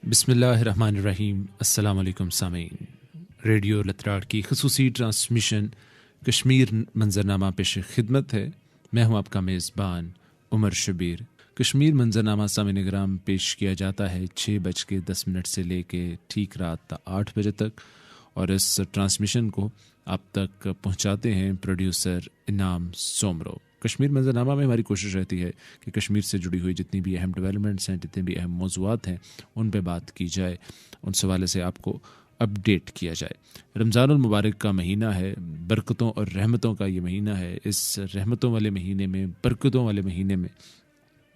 بسم اللہ الرحمن الرحیم۔ السلام علیکم سامعین، ریڈیو لتراڑ کی خصوصی ٹرانسمیشن کشمیر منظرنامہ پیش خدمت ہے۔ میں ہوں آپ کا میزبان عمر شبیر۔ کشمیر منظرنامہ سامعین کرام پیش کیا جاتا ہے 6:10 سے لے کے ٹھیک رات 8 بجے تک، اور اس ٹرانسمیشن کو آپ تک پہنچاتے ہیں پروڈیوسر انعام سومرو۔ کشمیر منظرنامہ میں ہماری کوشش رہتی ہے کہ کشمیر سے جڑی ہوئی جتنی بھی اہم ڈیولپمنٹس ہیں، جتنے بھی اہم موضوعات ہیں، ان پہ بات کی جائے، ان حوالے سے آپ کو اپڈیٹ کیا جائے۔ رمضان المبارک کا مہینہ ہے، برکتوں اور رحمتوں کا یہ مہینہ ہے۔ اس رحمتوں والے مہینے میں، برکتوں والے مہینے میں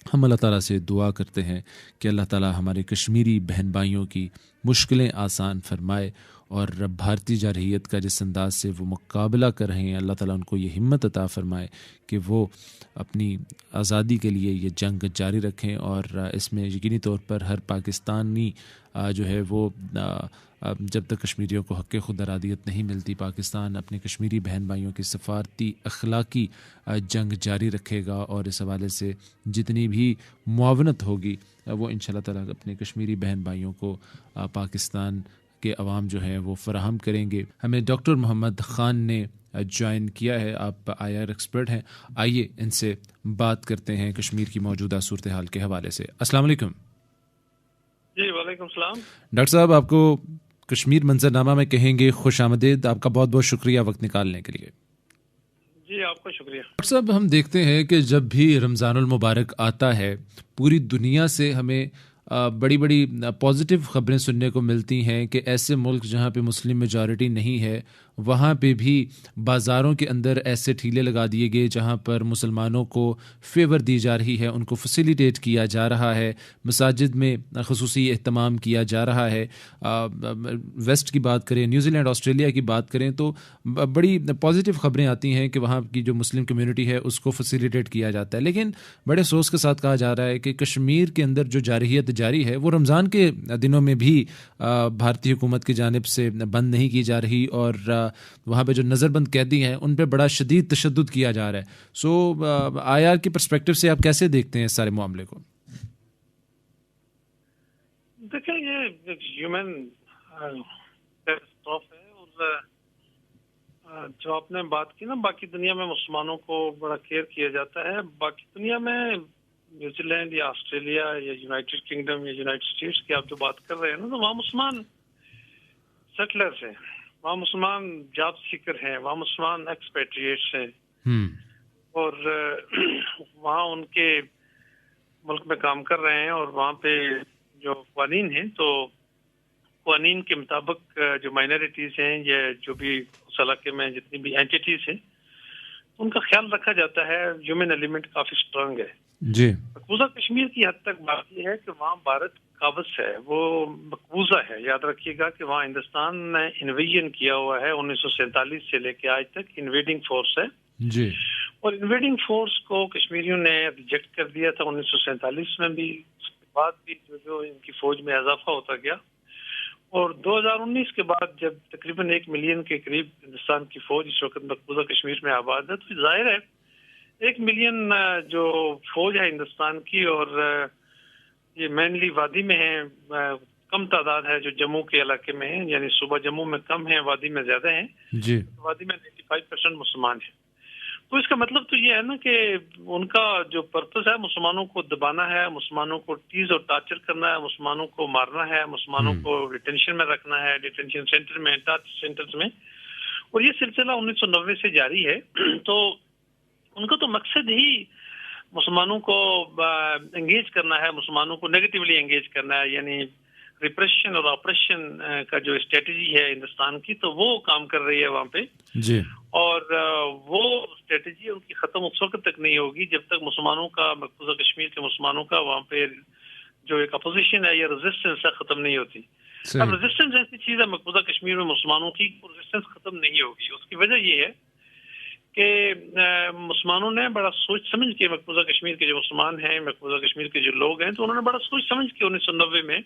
ہم اللہ تعالیٰ سے دعا کرتے ہیں کہ اللہ تعالیٰ ہمارے کشمیری بہن بھائیوں کی مشکلیں آسان فرمائے، اور بھارتی جارحیت کا جس انداز سے وہ مقابلہ کر رہے ہیں، اللہ تعالیٰ ان کو یہ ہمت عطا فرمائے کہ وہ اپنی آزادی کے لیے یہ جنگ جاری رکھیں، اور اس میں یقینی طور پر ہر پاکستانی جو ہے وہ جب تک کشمیریوں کو حق خود ارادیت نہیں ملتی، پاکستان اپنے کشمیری بہن بھائیوں کی سفارتی اخلاقی جنگ جاری رکھے گا، اور اس حوالے سے جتنی بھی معاونت ہوگی وہ انشاءاللہ تعالیٰ اپنے کشمیری بہن بھائیوں کو پاکستان کے عوام جو ہیں وہ فراہم کریں گے۔ ہمیں ڈاکٹر محمد خان نے جوائن کیا ہے، آپ آئی آر ایکسپرٹ ہیں، آئیے ان سے بات کرتے ہیں کشمیر کی موجودہ صورتحال کے حوالے سے۔ السلام علیکم۔ جی وعلیکم السلام۔ ڈاکٹر صاحب، آپ کو کشمیر منظرنامہ میں کہیں گے خوش آمدید۔ آپ کا بہت بہت شکریہ وقت نکالنے کے لیے۔ جی آپ کا شکریہ۔ ڈاکٹر صاحب، ہم دیکھتے ہیں کہ جب بھی رمضان المبارک آتا ہے، پوری دنیا سے ہمیں بڑی بڑی پازیٹیو خبریں سننے کو ملتی ہیں کہ ایسے ملک جہاں پہ مسلم میجارٹی نہیں ہے، وہاں پہ بھی بازاروں کے اندر ایسے ٹھیلے لگا دیے گئے جہاں پر مسلمانوں کو فیور دی جا رہی ہے، ان کو فیسیلیٹیٹ کیا جا رہا ہے، مساجد میں خصوصی اہتمام کیا جا رہا ہے۔ ویسٹ کی بات کریں، نیوزی لینڈ، آسٹریلیا کی بات کریں تو بڑی پازیٹیو خبریں آتی ہیں کہ وہاں کی جو مسلم کمیونٹی ہے اس کو فیسیلیٹیٹ کیا جاتا ہے، لیکن بڑے افسوس کے ساتھ کہا جا رہا ہے کہ کشمیر کے اندر جو جارحیت جاری ہے وہ رمضان کے دنوں میں بھی بھارتی حکومت کی جانب سے بند نہیں کی جا رہی، اور وہاں پہ جو نظر بند قیدی ہیں ان پہ بڑا شدید تشدد کیا جا رہا ہے۔ سو آئی آر کی پرسپیکٹو سے آپ کیسے دیکھتے ہیں اس سارے معاملے کو؟ دیکھیں، یہ ہیومن کیٹاسٹروف ہے، اور جو آپ نے بات کی نا، باقی دنیا میں مسلمانوں کو بڑا کیئر کیا جاتا ہے۔ باقی دنیا میں نیوزی لینڈ یا آسٹریلیا یا یونائٹڈ کنگڈم یا یونائٹڈ اسٹیٹس کی آپ جو بات کر رہے ہیں نا، تو وہاں مسلمان سیٹلرز ہیں، وہاں مسلمان جاب سیکر ہیں، وہاں مسلمان ایکسپیٹریٹس ہیں، اور وہاں ان کے ملک میں کام کر رہے ہیں، اور وہاں پہ جو قوانین ہیں تو قوانین کے مطابق جو مائنرٹیز ہیں یا جو بھی اس علاقے میں جتنی بھی اینٹیٹیز ہیں ان کا خیال رکھا جاتا ہے۔ ہیومن ایلیمنٹ کافی اسٹرانگ ہے جی۔ مقبوضہ کشمیر کی حد تک بات یہ ہے کہ وہاں بھارت قابض ہے، وہ مقبوضہ ہے۔ یاد رکھیے گا کہ وہاں ہندوستان نے انویژن کیا ہوا ہے 1947 سے لے کے آج تک، انویڈنگ فورس ہے جی، اور انویڈنگ فورس کو کشمیریوں نے ریجیکٹ کر دیا تھا 1947 میں بھی، اس کے بعد بھی جو ان کی فوج میں اضافہ ہوتا گیا، اور 2019 کے بعد جب تقریباً 1 ملین کے قریب ہندوستان کی فوج اس وقت مقبوضہ کشمیر میں آباد ہے، تو ظاہر ہے 1 ملین جو فوج ہے ہندوستان کی، اور یہ مینلی وادی میں ہے، کم تعداد ہے جو جموں کے علاقے میں ہیں، یعنی صوبہ جموں میں کم ہیں، وادی میں زیادہ ہیں۔ جی، وادی میں 95% مسلمان ہیں۔ تو اس کا مطلب تو یہ ہے نا کہ ان کا جو پرپس ہے مسلمانوں کو دبانا ہے، مسلمانوں کو ٹیز اور ٹارچر کرنا ہے، مسلمانوں کو مارنا ہے، مسلمانوں کو ڈیٹینشن میں رکھنا ہے، ڈیٹینشن سینٹر میں، ٹارچر سینٹرز میں، اور یہ سلسلہ 1990 سے جاری ہے۔ تو ان کا تو مقصد ہی مسلمانوں کو انگیج کرنا ہے، مسلمانوں کو نیگیٹیولی انگیج کرنا ہے، یعنی ریپریشن اور آپریشن کا جو اسٹریٹجی ہے ہندوستان کی، تو وہ کام کر رہی ہے وہاں پہ جی، اور وہ اسٹریٹجی ان کی ختم اس وقت تک نہیں ہوگی جب تک مسلمانوں کا، مقبوضہ کشمیر کے مسلمانوں کا وہاں پہ جو ایک اپوزیشن ہے یا ریزسٹنس ہے ختم نہیں ہوتی۔ اب ریزسٹنس ایسی چیز ہے مقبوضہ کشمیر میں مسلمانوں کی، ریزسٹنس ختم نہیں ہوگی۔ اس کی وجہ یہ ہے کہ مسلمانوں نے بڑا سوچ سمجھ کے، مقبوضہ کشمیر کے جو مسلمان ہیں، مقبوضہ کشمیر کے جو لوگ ہیں، تو انہوں نے بڑا سوچ سمجھ کے 1990 میں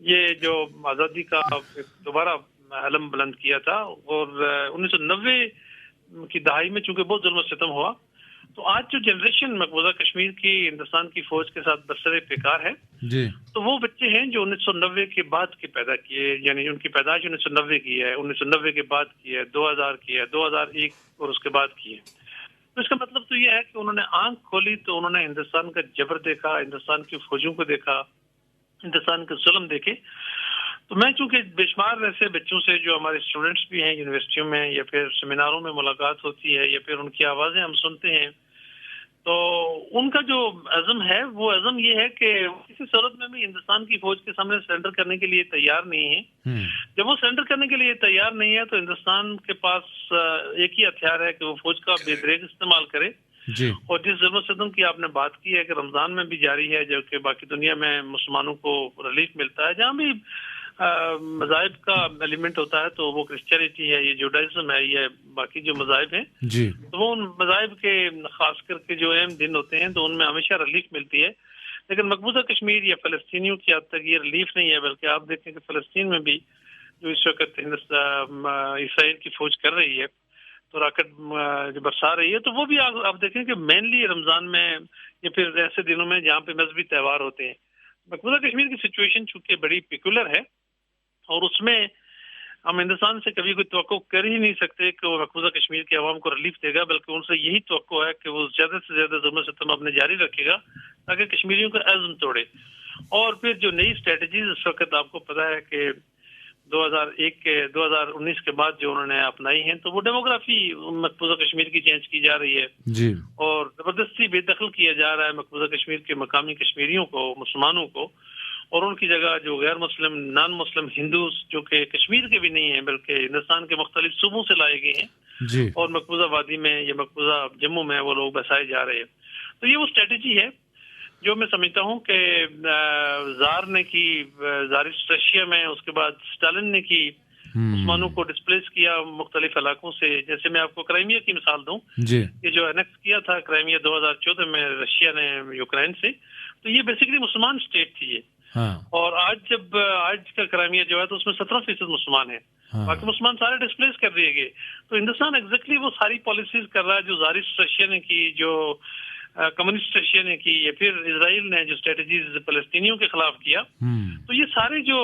یہ جو آزادی کا دوبارہ علم بلند کیا تھا، اور 1990 کی دہائی میں چونکہ بہت ظلم و ستم ہوا تو آج جو جنریشن مقبوضہ کشمیر کی ہندوستان کی فوج کے ساتھ برسر پیکار ہے جی تو وہ بچے ہیں جو 1990 کے بعد کے پیدا کیے، یعنی ان کی پیدائش 1990 کی ہے، 1990 کے بعد کی ہے، 2000 کی ہے، 2001 اور اس کے بعد کی ہے. تو اس کا مطلب تو یہ ہے کہ انہوں نے آنکھ کھولی تو انہوں نے ہندوستان کا جبر دیکھا، ہندوستان کی فوجوں کو دیکھا، ہندوستان کے ظلم دیکھے. تو میں چونکہ بے شمار ایسے بچوں سے جو ہمارے اسٹوڈنٹس بھی ہیں یونیورسٹیوں میں یا پھر سیمیناروں میں ملاقات ہوتی ہے یا پھر ان کی آوازیں ہم سنتے ہیں، تو ان کا جو عزم ہے وہ عزم یہ ہے کہ کسی صورت میں بھی ہندوستان کی فوج کے سامنے سرنڈر کرنے کے لیے تیار نہیں ہے. جب وہ سرنڈر کرنے کے لیے تیار نہیں ہے تو ہندوستان کے پاس ایک ہی ہتھیار ہے کہ وہ فوج کا بے دریغ استعمال کرے. جی اور جس ظلم و ستم کی آپ نے بات کی ہے کہ رمضان میں بھی جاری ہے، جو کہ باقی دنیا میں مسلمانوں کو ریلیف ملتا ہے، جہاں بھی مذاہب کا ایلیمنٹ ہوتا ہے تو وہ کرسچینٹی ہے، یہ جوڈائزم ہے، یہ باقی جو مذاہب ہیں جی تو وہ ان مذاہب کے خاص کر کے جو اہم دن ہوتے ہیں تو ان میں ہمیشہ ریلیف ملتی ہے. لیکن مقبوضہ کشمیر یا فلسطینیوں کی حد تک یہ ریلیف نہیں ہے، بلکہ آپ دیکھیں کہ فلسطین میں بھی جو اس وقت اسرائیل کی فوج کر رہی ہے تو راکٹ جو برسا رہی ہے تو وہ بھی آپ دیکھیں کہ مینلی رمضان میں یا پھر ایسے دنوں میں جہاں پہ مذہبی تہوار ہوتے ہیں. مقبوضہ کشمیر کی سچویشن چونکہ بڑی پیکولر ہے اور اس میں ہم ہندوستان سے کبھی کوئی توقع کر ہی نہیں سکتے کہ وہ مقبوضہ کشمیر کے عوام کو ریلیف دے گا، بلکہ ان سے یہی توقع ہے کہ وہ زیادہ سے زیادہ ظلم و ستم اپنے جاری رکھے گا تاکہ کشمیریوں کا عزم توڑے. اور پھر جو نئی اسٹریٹجیز اس وقت آپ کو پتا ہے کہ 2019 کے بعد جو انہوں نے اپنائی ہیں تو وہ ڈیموگرافی مقبوضہ کشمیر کی چینج کی جا رہی ہے جی اور زبردستی بے دخل کیا جا رہا ہے مقبوضہ کشمیر کے مقامی کشمیریوں کو، مسلمانوں کو، اور ان کی جگہ جو غیر مسلم نان مسلم ہندوز جو کہ کشمیر کے بھی نہیں ہیں بلکہ ہندوستان کے مختلف صوبوں سے لائے گئے ہیں جی اور مقبوضہ وادی میں یا مقبوضہ جموں میں وہ لوگ بسائے جا رہے ہیں. تو یہ وہ اسٹریٹجی ہے جو میں سمجھتا ہوں کہ زار نے کی، زارسٹ رشیا میں، اس کے بعد اسٹالن نے کی، مسلمانوں کو ڈسپلیس کیا مختلف علاقوں سے. جیسے میں آپ کو کرائمیا کی مثال دوں، جی یہ جو انیکس کیا تھا کرائمیا 2014 میں رشیا نے یوکرائن سے، تو یہ بیسیکلی مسلمان اسٹیٹ تھی یہ. ہاں اور آج کا کرائمیا جو ہے تو اس میں 17% مسلمان ہیں، باقی مسلمان سارے ڈسپلیس کر دیے گئے. تو ہندوستان ایگزیکٹلی وہ ساری پالیسیز کر رہا ہے جو زارسٹ رشیا نے کی، جو کمیونسٹ رشیا نے کی، یا پھر اسرائیل نے جو اسٹریٹجیز فلسطینیوں کے خلاف کیا. تو یہ سارے جو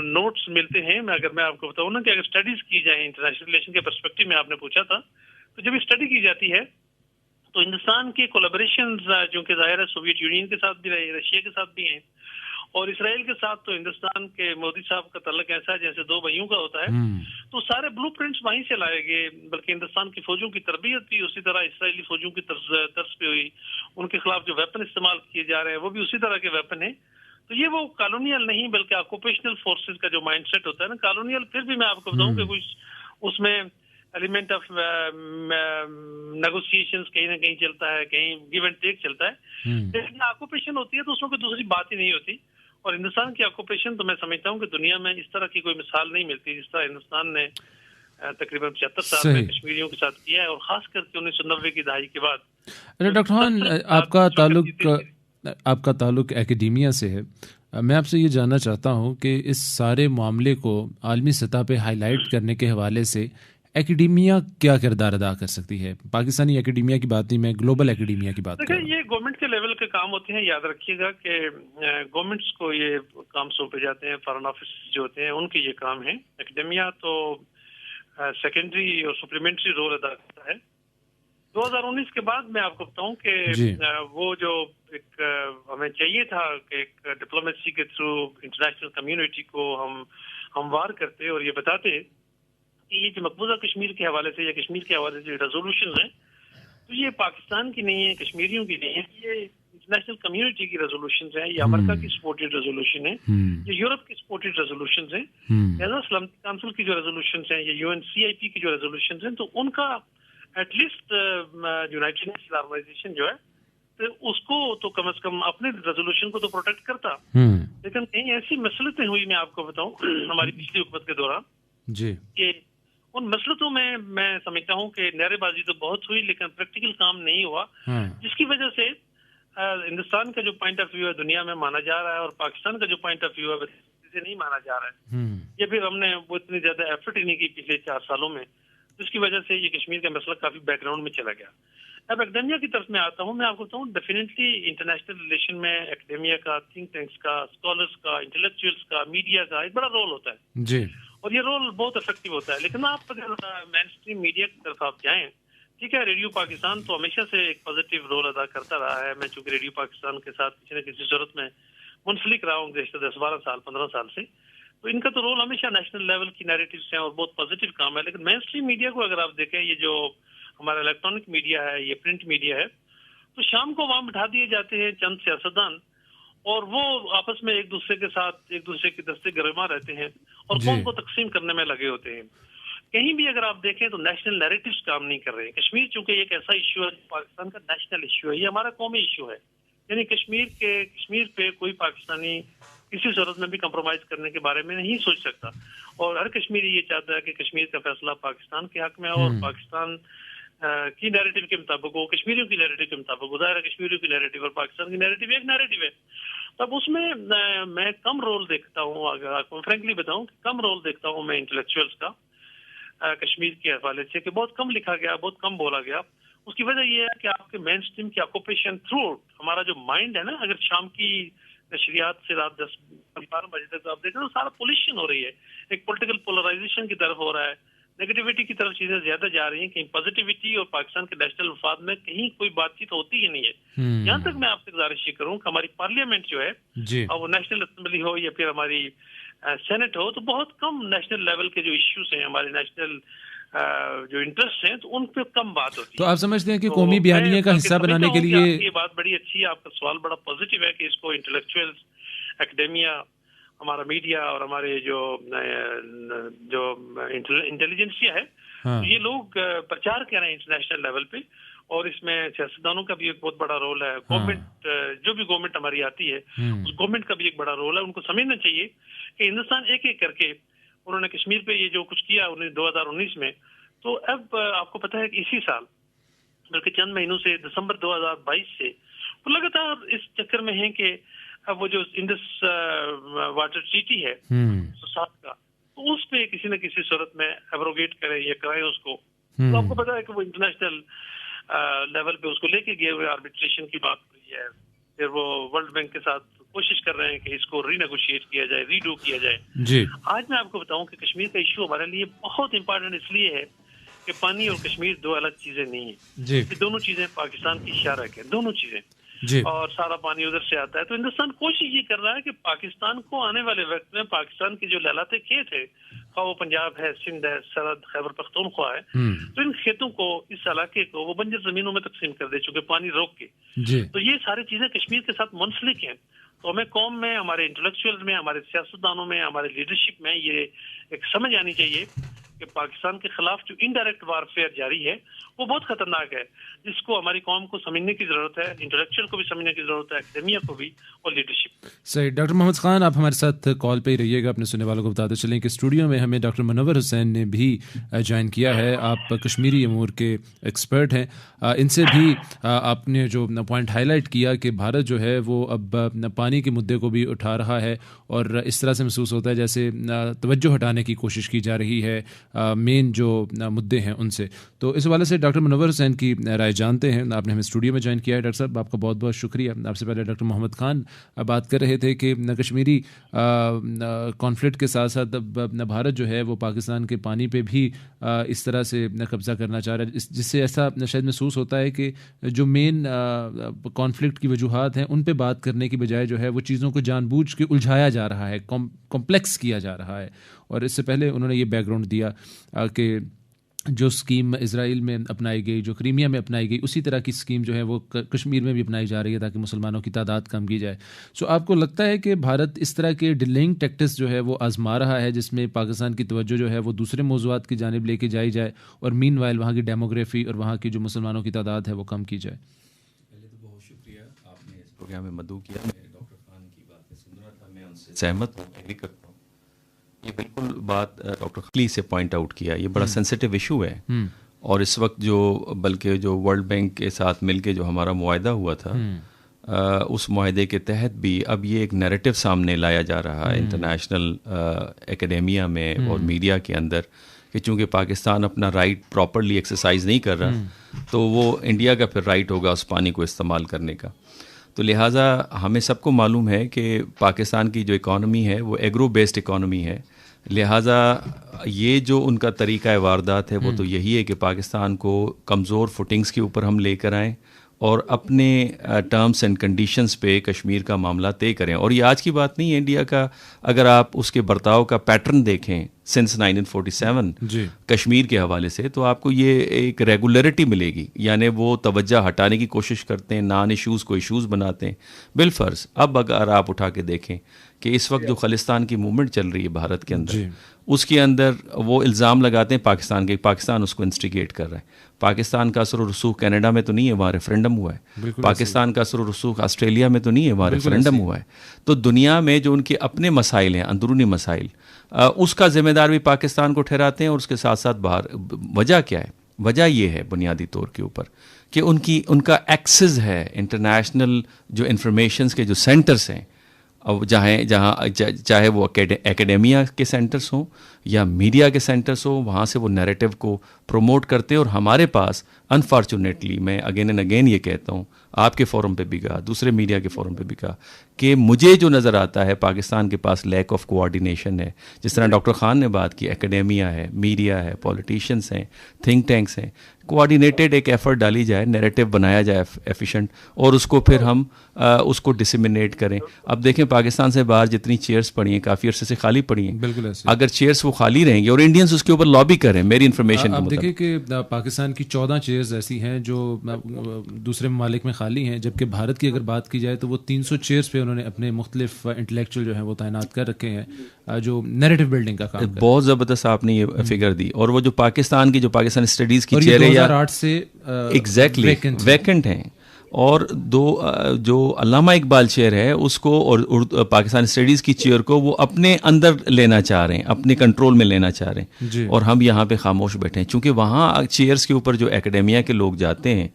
نوٹس ملتے ہیں، اگر میں آپ کو بتاؤں نا کہ اگر اسٹڈیز کی جائیں انٹرنیشنل ریلیشن کے پرسپیکٹو میں، آپ نے پوچھا تھا، تو جب اسٹڈی کی جاتی ہے تو ہندوستان کی کولیبریشنز جو کہ ظاہر ہے سوویت یونین کے ساتھ بھی رہی، رشیا کے ساتھ بھی ہیں، اور اسرائیل کے ساتھ تو ہندوستان کے مودی صاحب کا تعلق ایسا ہے جیسے دو بھائیوں کا ہوتا ہے. تو سارے بلو پرنٹس وہیں سے لائے گئے، بلکہ ہندوستان کی فوجوں کی تربیت بھی اسی طرح اسرائیلی فوجوں کی طرز پہ ہوئی. ان کے خلاف جو ویپن استعمال کیے جا رہے ہیں وہ بھی اسی طرح کے ویپن ہیں. تو یہ وہ کالونیل نہیں بلکہ آکوپیشنل فورسز کا جو مائنڈ سیٹ ہوتا ہے نا، کالونیل پھر بھی میں آپ کو بتاؤں کہ کچھ اس میں ایلیمنٹ آف نیگوسیشنز کہیں نہ کہیں چلتا ہے، کہیں گیو اینڈ ٹیک چلتا ہے. لیکن آکوپیشن ہوتی ہے تو اس میں کوئی دوسری بات ہی نہیں ہوتی. اور ہندوستان کی آکوپیشن تو میں سمجھتا ہوں کہ دنیا میں اس طرح کی کوئی مثال نہیں ملتی جس طرح ہندوستان نے تقریباً 75 سال میں کشمیریوں کے ساتھ کیا ہے، اور خاص کر کے 1990 کی دہائی کے بعد. ڈاکٹر خان، آپ کا تعلق اکیڈیمیا سے ہے. میں آپ سے یہ جاننا چاہتا ہوں کہ اس سارے معاملے کو عالمی سطح پہ ہائی لائٹ کرنے کے حوالے سے اکیڈیمیا کیا کردار ادا کر سکتی ہے؟ پاکستانی اکیڈیمیا کی بات نہیں، میں گلوبل اکیڈیمیا کی بات کر رہا ہوں. یہ گورنمنٹ کے لیول کے کام ہوتے ہیں. یاد رکھیے گا کہ گورنمنٹس کو یہ کام سونپے جاتے ہیں، فارن آفس جو ہوتے ہیں ان کے یہ کام ہے. اکیڈیمیا تو سیکنڈری اور سپلیمنٹری رول ادا کرتا ہے. 2019 کے بعد میں آپ کو بتاؤں کہ وہ جو ایک ہمیں چاہیے تھا کہ ایک ڈپلومیسی کے تھرو انٹرنیشنل کمیونٹی کو ہم ہموار کرتے اور یہ بتاتے کہ یہ جو مقبوضہ کشمیر کے حوالے سے یا کشمیر کے حوالے سے جو ریزولوشنز ہیں تو یہ پاکستان کی نہیں ہے، کشمیریوں کی نہیں ہے، یہ انٹرنیشنل کمیونٹی کی ریزولوشنز ہیں، یہ امریکہ کی سپورٹڈ ریزولوشن ہے، یہ یورپ کی سپورٹڈ ریزولوشنز ہیں، لہذا سلامتی کونسل کی جو ریزولوشنز ہیں، یہ UNCIP کی جو ریزولوشنز ہیں، تو ان کا at least united national organization جو ہے تو اس کو تو کم از کم اپنے ریزولوشن کو تو پروٹیکٹ کرتا. لیکن کہیں ایسی مسلطیں ہوئی، میں آپ کو بتاؤں ہماری پچھلی حکومت کے دوران کہ ان مسلطوں میں سمجھتا ہوں کہ نعرے بازی تو بہت ہوئی لیکن پریکٹیکل کام نہیں ہوا، جس کی وجہ سے ہندوستان کا جو پوائنٹ آف ویو ہے دنیا میں مانا جا رہا ہے اور پاکستان کا جو پوائنٹ آف ویو ہے اسے نہیں مانا جا رہا ہے. یہ پھر ہم نے وہ اتنی زیادہ ایفرٹ ہی نہیں کی پچھلے 4 سالوں میں، جس کی وجہ سے یہ کشمیر کا مسئلہ کافی بیک گراؤنڈ میں چلا گیا. اب اکیڈیمیا کی طرف میں آتا ہوں. میں آپ کو بتاؤں ڈیفینیٹلی انٹرنیشنل ریلیشن میں اکیڈیمیا کا، تھنک ٹینکس کا، اسکالرس کا، انٹلیکچوئلس کا، میڈیا کا ایک بڑا رول ہوتا ہے جی، اور یہ رول بہت افیکٹو ہوتا ہے. لیکن آپ اگر مین اسٹریم میڈیا کی طرف آپ جائیں، ٹھیک ہے، ریڈیو پاکستان تو ہمیشہ سے ایک پازیٹیو رول ادا کرتا رہا ہے. میں چونکہ ریڈیو پاکستان کے ساتھ کسی نہ کسی صورت میں منسلک رہا ہوں گزشتہ 10-12 سال 15 سال سے، تو ان کا تو رول ہمیشہ نیشنل لیول کی نیریٹیوز ہیں اور بہت پازیٹیو کام ہے. لیکن مین اسٹریم میڈیا کو اگر آپ دیکھیں، یہ جو ہمارا الیکٹرانک میڈیا ہے، یہ پرنٹ میڈیا ہے، تو شام کو وہاں بٹھا دیے جاتے ہیں چند سیاستدان اور وہ آپس میں ایک دوسرے کے ساتھ ایک دوسرے کے دستے گرما رہتے ہیں اور قوم کو تقسیم کرنے میں لگے ہوتے ہیں. کہیں بھی اگر آپ دیکھیں تو نیشنل نیریٹیوز کام نہیں کر رہے ہیں. کشمیر چونکہ ایک ایسا ایشو ہے پاکستان کا نیشنل ایشو ہے، یہ ہمارا قومی ایشو ہے. یعنی کشمیر پہ کوئی پاکستانی کسی صورت میں بھی کمپرومائز کرنے کے بارے میں نہیں سوچ سکتا، اور ہر کشمیری یہ چاہتا ہے کہ کشمیر کا فیصلہ پاکستان کے حق میں ہو اور پاکستان کی نیریٹو کے مطابق ہو، کشمیریوں کی نیریٹو کے مطابق ہو. ظاہر ہے کشمیریوں کی نیریٹو اور پاکستان کی نیریٹو ایک نیریٹو ہے. تب اس میں میں کم رول دیکھتا ہوں، اگر آپ کو فرینکلی بتاؤں کم رول دیکھتا ہوں میں انٹلیکچوئلس کا کشمیر کے حوالے سے، کہ بہت کم لکھا گیا، بہت کم بولا گیا. اس کی وجہ یہ ہے کہ آپ کے مین اسٹریم کی آکوپیشن تھرو آؤٹ ہمارا جو مائنڈ ہے نا، اگر شام کی نشریات سے رات 10-12 بجے تک آپ دیکھیں تو سارا پولیشن ہو رہی ہے، ایک پولیٹیکل پولرائزیشن کی طرف ہو رہا ہے، نیگیٹیوٹی کی طرف چیزیں زیادہ جا رہی ہیں. کہیں پازیٹیوٹی اور پاکستان کے نیشنل مفاد میں کہیں کوئی بات چیت ہوتی ہی نہیں ہے. یہاں تک میں آپ سے گزارش یہ کروں کہ ہماری پارلیمنٹ جو ہے، اور وہ نیشنل اسمبلی ہو یا پھر ہماری سینٹ ہو، تو بہت کم نیشنل لیول کے جو ایشوز ہیں، ہمارے نیشنل جو انٹرسٹ ہیں، تو ان پہ کم بات ہوتی ہے. تو آپ سمجھتے ہیں کہ قومی بیانیے کا حصہ بنانے کے لیے یہ بات بڑی اچھی ہے، آپ کا سوال بڑا پازیٹیو ہے کہ اس کو انٹلیکچوئلز، اکیڈیمیا، ہمارا میڈیا اور ہمارے جو انٹیلیجنسیا ہے، یہ لوگ پرچار کر رہے ہیں انٹرنیشنل لیول پہ، اور اس میں سیاستدانوں کا بھی ایک بہت بڑا رول ہے. گورنمنٹ جو بھی گورنمنٹ ہماری آتی ہے، اس گورنمنٹ کا بھی ایک بڑا رول ہے. ان کو سمجھنا چاہیے کہ ہندوستان ایک ایک کر کے انہوں نے کشمیر پہ یہ جو کچھ کیا 2019 میں، تو اب آپ کو پتہ ہے کہ اسی سال بلکہ چند مہینوں سے دسمبر 2022 سے وہ لگاتار اس چکر میں ہیں کہ اب وہ جو انڈس واٹر ٹریٹی ہے 2007 کا، تو اس پہ کسی نہ کسی صورت میں ایبروگیٹ کریں یا کرائیں اس کو. تو آپ کو پتا ہے کہ وہ انٹرنیشنل لیول پہ اس کو لے کے گئے ہوئے آربیٹریشن کی بات ہو رہی ہے. پھر وہ ورلڈ بینک کے ساتھ کوشش کر رہے ہیں کہ اس کو ری نیگوشیٹ کیا جائے، ریڈو کیا جائے. جی، آج میں آپ کو بتاؤں کہ کشمیر کا ایشو ہمارے لیے بہت امپورٹنٹ اس لیے ہے کہ پانی اور کشمیر دو الگ چیزیں نہیں ہیں. یہ دونوں چیزیں پاکستان کی شارک ہے، دونوں چیزیں، اور سارا پانی ادھر سے آتا ہے. تو ہندوستان کوشش یہ کر رہا ہے کہ پاکستان کو آنے والے وقت میں پاکستان کے جو لہلاتے کھیت ہے، وہ پنجاب ہے، سندھ ہے، سرحد خیبر پختونخوا ہے، تو ان کھیتوں کو، اس علاقے کو وہ بنجر زمینوں میں تقسیم کر دے چکے پانی روک کے. تو یہ ساری چیزیں کشمیر کے ساتھ منسلک ہیں. تو ہمیں قوم میں، ہمارے انٹلیکچوئل میں، ہمارے سیاستدانوں میں، ہمارے لیڈرشپ میں یہ ایک سمجھ آنی چاہیے کہ پاکستان کے خلاف جو انڈائریکٹ وارفیئر جاری ہے وہ بہت خطرناک ہے، جس کو ہماری قوم کو سمجھنے کی ضرورت ہے، انٹلیکچوئل کو بھی سمجھنے کی ضرورت ہے، اکیڈیمیا کو بھی اور لیڈرشپ. صحیح. ڈاکٹر محمد خان، آپ ہمارے ساتھ کال پہ ہی رہیے گا. اپنے سننے والوں کو بتاتے چلیں کہ اسٹوڈیو میں ہمیں ڈاکٹر منور حسین نے بھی جوائن کیا ہے. آپ کشمیری امور کے ایکسپرٹ ہیں. ان سے بھی آپ نے جو پوائنٹ ہائی لائٹ کیا کہ بھارت جو ہے وہ اب پانی کے مدعے کو بھی اٹھا رہا ہے، اور اس طرح سے محسوس ہوتا ہے جیسے توجہ ہٹانے کی کوشش کی جا رہی ہے مین جو مدعے ہیں ان سے. تو اس حوالے سے ڈاکٹر منور حسین کی رائے جانتے ہیں. آپ نے ہمیں اسٹوڈیو میں جوائن کیا ہے. ڈاکٹر صاحب، آپ کا بہت بہت شکریہ. آپ سے پہلے ڈاکٹر محمد خان بات کر رہے تھے کہ کشمیری کانفلکٹ کے ساتھ ساتھ بھارت جو ہے وہ پاکستان کے پانی پہ بھی اس طرح سے قبضہ کرنا چاہ رہا ہے، جس سے ایسا شاید محسوس ہوتا ہے کہ جو مین کانفلکٹ کی وجوہات ہیں ان پہ بات کرنے کی بجائے جو ہے وہ چیزوں کو جان بوجھ کے الجھایا جا رہا ہے، کمپلیکس کیا جا رہا ہے. اور اس سے پہلے انہوں نے یہ بیک گراؤنڈ دیا کہ جو اسکیم اسرائیل میں اپنائی گئی، جو کریمیا میں اپنائی گئی، اسی طرح کی اسکیم جو ہے وہ کشمیر میں بھی اپنائی جا رہی ہے تاکہ مسلمانوں کی تعداد کم کی جائے. سو آپ کو لگتا ہے کہ بھارت اس طرح کے ڈیلنگ ٹیکٹس جو ہے وہ آزما رہا ہے جس میں پاکستان کی توجہ جو ہے وہ دوسرے موضوعات کی جانب لے کے جائی جائے اور مین وائل وہاں کی ڈیموگرافی اور وہاں کی جو مسلمانوں کی تعداد ہے وہ کم کی جائے؟ پہلے تو بہت شکریہ، آپ نے اس پروگرام میں مدعو کیا. میں ڈاکٹر خان کی باتیں سن رہا تھا، میں ان سے سہمت ہوں، ایگری کرتا ہوں. یہ بالکل بات ڈاکٹر خلی سے پوائنٹ آؤٹ کیا، یہ بڑا سینسیٹیو ایشو ہے. اور اس وقت بلکہ جو ورلڈ بینک کے ساتھ مل کے جو ہمارا معاہدہ ہوا تھا، اس معاہدے کے تحت بھی اب یہ ایک نیریٹو سامنے لایا جا رہا ہے انٹرنیشنل اکیڈیمیا میں اور میڈیا کے اندر کہ چونکہ پاکستان اپنا رائٹ پراپرلی ایکسرسائز نہیں کر رہا، تو وہ انڈیا کا پھر رائٹ ہوگا اس پانی کو استعمال کرنے کا. تو لہٰذا ہمیں سب کو معلوم ہے کہ پاکستان کی جو اکانومی ہے وہ ایگرو بیسڈ اکانومی ہے. لہٰذا یہ جو ان کا طریقہ واردات ہے وہ تو یہی ہے کہ پاکستان کو کمزور فوٹنگز کے اوپر ہم لے کر آئیں اور اپنے ٹرمز اینڈ کنڈیشنز پہ کشمیر کا معاملہ طے کریں. اور یہ آج کی بات نہیں ہے انڈیا کا. اگر آپ اس کے برتاؤ کا پیٹرن دیکھیں سنس 1947 کشمیر کے حوالے سے تو آپ کو یہ ایک ریگولیرٹی ملے گی. یعنی وہ توجہ ہٹانے کی کوشش کرتے ہیں, نان ایشوز کو ایشوز بناتے ہیں. بالفرض اب اگر آپ اٹھا کے دیکھیں کہ اس وقت جو خالستان کی موومنٹ چل رہی ہے بھارت کے اندر, اس کے اندر وہ الزام لگاتے ہیں پاکستان کے, پاکستان اس کو انسٹیگیٹ کر رہا ہے. پاکستان کا اثر و رسوخ کینیڈا میں تو نہیں ہے, وہاں ریفرینڈم ہوا ہے. پاکستان کا اثر و رسوخ آسٹریلیا میں تو نہیں ہے, وہاں ریفرینڈم ہوا ہے. تو دنیا میں جو ان کے اپنے مسائل ہیں, اندرونی مسائل, اس کا ذمہ دار بھی پاکستان کو ٹھہراتے ہیں. اور اس کے ساتھ ساتھ باہر وجہ کیا ہے؟ وجہ یہ ہے بنیادی طور کے اوپر کہ ان کا ایکسس ہے انٹرنیشنل جو انفارمیشنز کے جو سینٹرز ہیں, جہاں چاہے وہ اکیڈیمیا کے سینٹرز ہوں یا میڈیا کے سینٹرز ہوں, وہاں سے وہ نیریٹو کو پروموٹ کرتے ہیں. اور ہمارے پاس انفارچونیٹلی, میں اگین اینڈ اگین یہ کہتا ہوں, آپ کے فورم پہ بھی کہا, دوسرے میڈیا کے فورم پہ بھی کہا, کہ مجھے جو نظر آتا ہے پاکستان کے پاس لیک آف کوآرڈینیشن ہے. جس طرح ڈاکٹر خان نے بات کی, اکیڈیمیا ہے, میڈیا ہے, پولیٹیشینس ہیں, تھنک ٹینکس ہیں, کوآرڈینیٹڈ ایک ایفرٹ ڈالی جائے, نیریٹو بنایا جائے ایفیشینٹ, اور اس کو پھر ہم اس کو ڈسیمینیٹ کریں. اب دیکھیں پاکستان سے باہر جتنی چیئرس پڑی ہیں کافی عرصے سے خالی پڑی ہیں. بالکل اگر چیئرس وہ خالی رہیں گی اور انڈینس اس کے اوپر لابی کریں, میری انفارمیشن آپ دیکھیں کہ پاکستان کی 14 چیئرز ایسی ہیں جو دوسرے ممالک میں خالی ہیں, جبکہ بھارت کی اگر بات کی جائے تو وہ 300 چیئرز پہ انہوں نے اپنے مختلف انٹلیکچوئل جو ہیں وہ تعینات کر رکھے ہیں جو نیریٹو بلڈنگ کا کام. بہت زبردست آپ نے یہ فگر دی. اور وہ جو پاکستان کی جو پاکستان اسٹڈیز کی چیئر ہے 2008 سے ایگزیکٹلی ویکنٹ ہیں. اور جو علامہ اقبال چیئر ہے اس کو اور پاکستان اسٹڈیز کی چیئر کو وہ اپنے اندر لینا چاہ رہے ہیں, اپنے کنٹرول میں لینا چاہ رہے ہیں. اور ہم یہاں پہ خاموش بیٹھے ہیں, چونکہ وہاں چیئرس کے اوپر جو اکیڈیمیا کے لوگ جاتے ہیں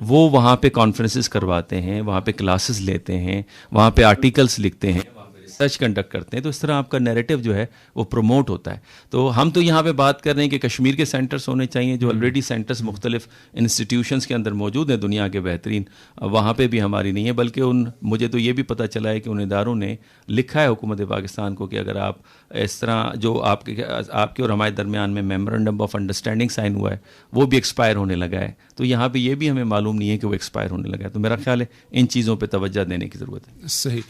وہ وہاں پہ کانفرنسز کرواتے ہیں, وہاں پہ کلاسز لیتے ہیں, وہاں پہ آرٹیکلس لکھتے ہیں, ریسرچ کنڈکٹ کرتے ہیں. تو اس طرح آپ کا نیریٹو جو ہے وہ پروموٹ ہوتا ہے. تو ہم تو یہاں پہ بات کر رہے ہیں کہ کشمیر کے سینٹرز ہونے چاہیے, جو آلریڈی سینٹرز مختلف انسٹیٹیوشنز کے اندر موجود ہیں دنیا کے بہترین, وہاں پہ بھی ہماری نہیں ہے. بلکہ مجھے تو یہ بھی پتہ چلا ہے کہ ان اداروں نے لکھا ہے حکومت پاکستان کو کہ اگر آپ اس طرح جو آپ کے اور ہمارے درمیان میں میمورنڈم آف انڈرسٹینڈنگ سائن ہوا ہے وہ بھی ایکسپائر ہونے لگا ہے, تو یہاں پہ یہ بھی ہمیں معلوم نہیں ہے کہ وہ ایکسپائر ہونے لگا ہے. تو میرا خیال ہے ان چیزوں پہ توجہ دینے کی ضرورت ہے. صحیح.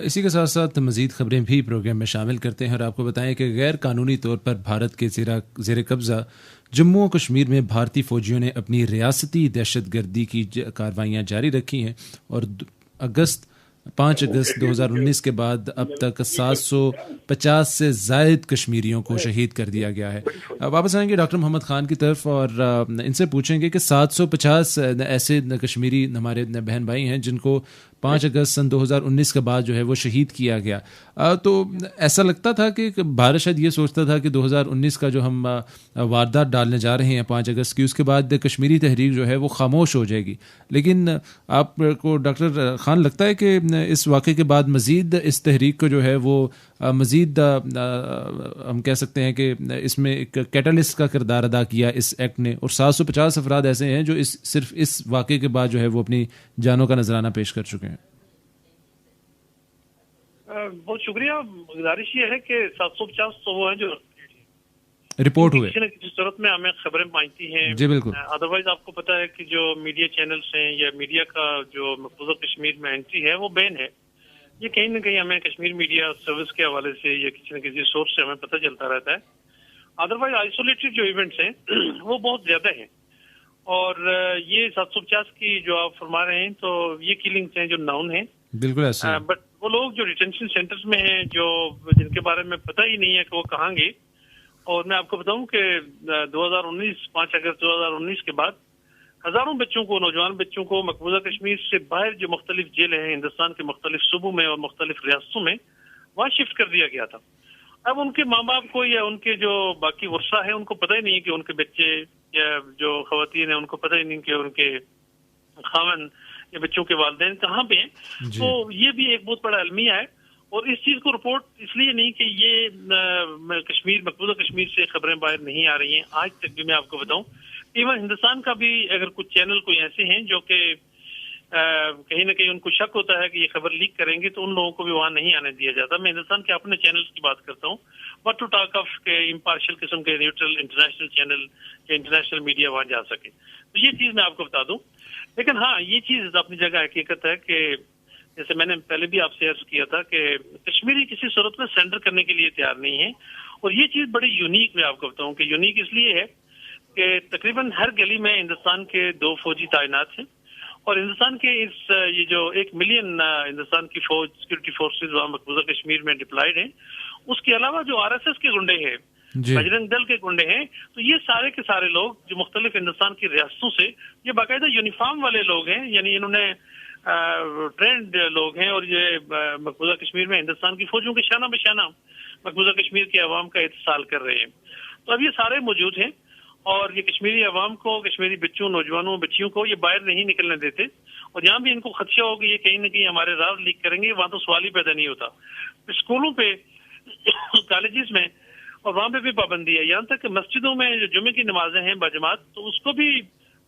اسی کے ساتھ ساتھ مزید خبریں بھی پروگرام میں شامل کرتے ہیں, اور آپ کو بتائیں کہ غیر قانونی طور پر بھارت کے زیر قبضہ جموں و کشمیر میں بھارتی فوجیوں نے اپنی ریاستی دہشت گردی کی کارروائیاں جاری رکھی ہیں, اور 5 اگست 2019 کے بعد اب تک 750 سے زائد کشمیریوں کو شہید کر دیا گیا ہے. واپس آئیں گے ڈاکٹر محمد خان کی طرف اور ان سے پوچھیں گے کہ 750 ایسے کشمیری ہمارے بہن بھائی ہیں جن کو 5 اگست سن 2019 کے بعد جو ہے وہ شہید کیا گیا. تو ایسا لگتا تھا کہ بھارت شاید یہ سوچتا تھا کہ 2019 کا جو ہم واردات ڈالنے جا رہے ہیں 5 اگست کی, اس کے بعد کشمیری تحریک جو ہے وہ خاموش ہو جائے گی. لیکن آپ کو ڈاکٹر خان لگتا ہے کہ اس واقعے کے بعد مزید اس تحریک کو جو ہے وہ مزید ہم کہہ سکتے ہیں کہ اس میں ایک کیٹالسٹ کا کردار ادا کیا اس ایکٹ نے, اور 750 افراد ایسے ہیں جو صرف اس واقعے کے بعد جو ہے وہ اپنی جانوں کا نذرانہ پیش کر چکے ہیں. بہت شکریہ. گزارش یہ ہے کہ 750 تو وہ ہیں جو رپورٹ ہوئے کسی نہ کسی صورت میں ہمیں خبریں پہنچتی ہیں. جی بالکل. ادروائز آپ کو پتا ہے کہ جو میڈیا چینلز ہیں یا میڈیا کا جو مقبوضہ کشمیر میں انٹری ہے وہ بین ہے. یہ کہیں نہ کہیں ہمیں کشمیر میڈیا سروس کے حوالے سے یا کسی نہ کسی سورس سے ہمیں پتہ چلتا رہتا ہے. ادروائز آئسولیٹڈ جو ایونٹس ہیں وہ بہت زیادہ ہیں, اور یہ 750 کی جو آپ فرما رہے ہیں تو یہ کلنگز ہیں جو ناؤن ہیں. بالکل ایسا. بٹ وہ لوگ جو ڈیٹینشن سینٹرز میں ہیں جو جن کے بارے میں پتہ ہی نہیں ہے کہ وہ کہاں گئے. اور میں آپ کو بتاؤں کہ 5 اگست 2019 کے بعد ہزاروں بچوں کو, نوجوان بچوں کو مقبوضہ کشمیر سے باہر جو مختلف جیلیں ہیں ہندوستان کے مختلف صوبوں میں اور مختلف ریاستوں میں وہاں شفٹ کر دیا گیا تھا. اب ان کے ماں باپ کو یا ان کے جو باقی ورثہ ہیں ان کو پتہ ہی نہیں کہ ان کے بچے یا جو خواتین ہیں ان کو پتہ ہی نہیں کہ ان کے خاوند یا بچوں کے والدین کہاں پہ ہیں. تو یہ بھی ایک بہت بڑا المیہ ہے, اور اس چیز کو رپورٹ اس لیے نہیں کہ یہ مقبوضہ کشمیر سے خبریں باہر نہیں آ رہی ہیں. آج تک بھی میں آپ کو بتاؤں ایون ہندوستان کا بھی اگر کچھ چینل کوئی ایسے ہیں جو کہ کہیں نہ کہیں ان کو شک ہوتا ہے کہ یہ خبر لیک کریں گے تو ان لوگوں کو بھی وہاں نہیں آنے دیا جاتا. میں ہندوستان کے اپنے چینلز کی بات کرتا ہوں, بٹ ٹو ٹاک آف کے امپارشل قسم کے نیوٹرل انٹرنیشنل چینل یا انٹرنیشنل میڈیا وہاں جا سکے. تو یہ چیز میں آپ کو بتا دوں. لیکن ہاں یہ چیز اپنی جگہ حقیقت ہے کہ جیسے میں نے پہلے بھی آپ سے عرض کیا تھا کہ کشمیری کسی صورت میں سرنڈر کرنے کے لیے تیار نہیں ہے. اور یہ چیز بڑی یونیک میں آپ کو بتاؤں کہ یونیک اس لیے ہے کہ تقریباً ہر گلی میں ہندوستان کے 2 فوجی تعینات ہیں, اور ہندوستان کے یہ جو 1 ملین ہندوستان کی فوج سیکورٹی فورسز وہاں مقبوضہ کشمیر میں ڈپلائیڈ ہیں. اس کے علاوہ جو RSS کے گنڈے ہیں, بجرنگ دل کے گنڈے ہیں, تو یہ سارے کے سارے لوگ جو مختلف ہندوستان کی ریاستوں سے, یہ باقاعدہ یونیفارم والے لوگ ہیں, یعنی انہوں نے ٹرینڈ لوگ ہیں, اور یہ مقبوضہ کشمیر میں ہندوستان کی فوجوں کے شانہ بشانہ مقبوضہ کشمیر کے عوام کا اتصال کر رہے ہیں. تو اب یہ سارے موجود ہیں, اور یہ کشمیری عوام کو, کشمیری بچوں, نوجوانوں, بچیوں کو یہ باہر نہیں نکلنے دیتے. اور جہاں بھی ان کو خدشہ ہو کہ یہ کہیں نہ کہیں ہمارے راز لیک کریں گے, وہاں تو سوال ہی پیدا نہیں ہوتا. اسکولوں پہ, کالجز میں, اور وہاں پہ بھی پابندی ہے. یہاں تک کہ مسجدوں میں جو جمعے کی نمازیں ہیں باجماعت, تو اس کو بھی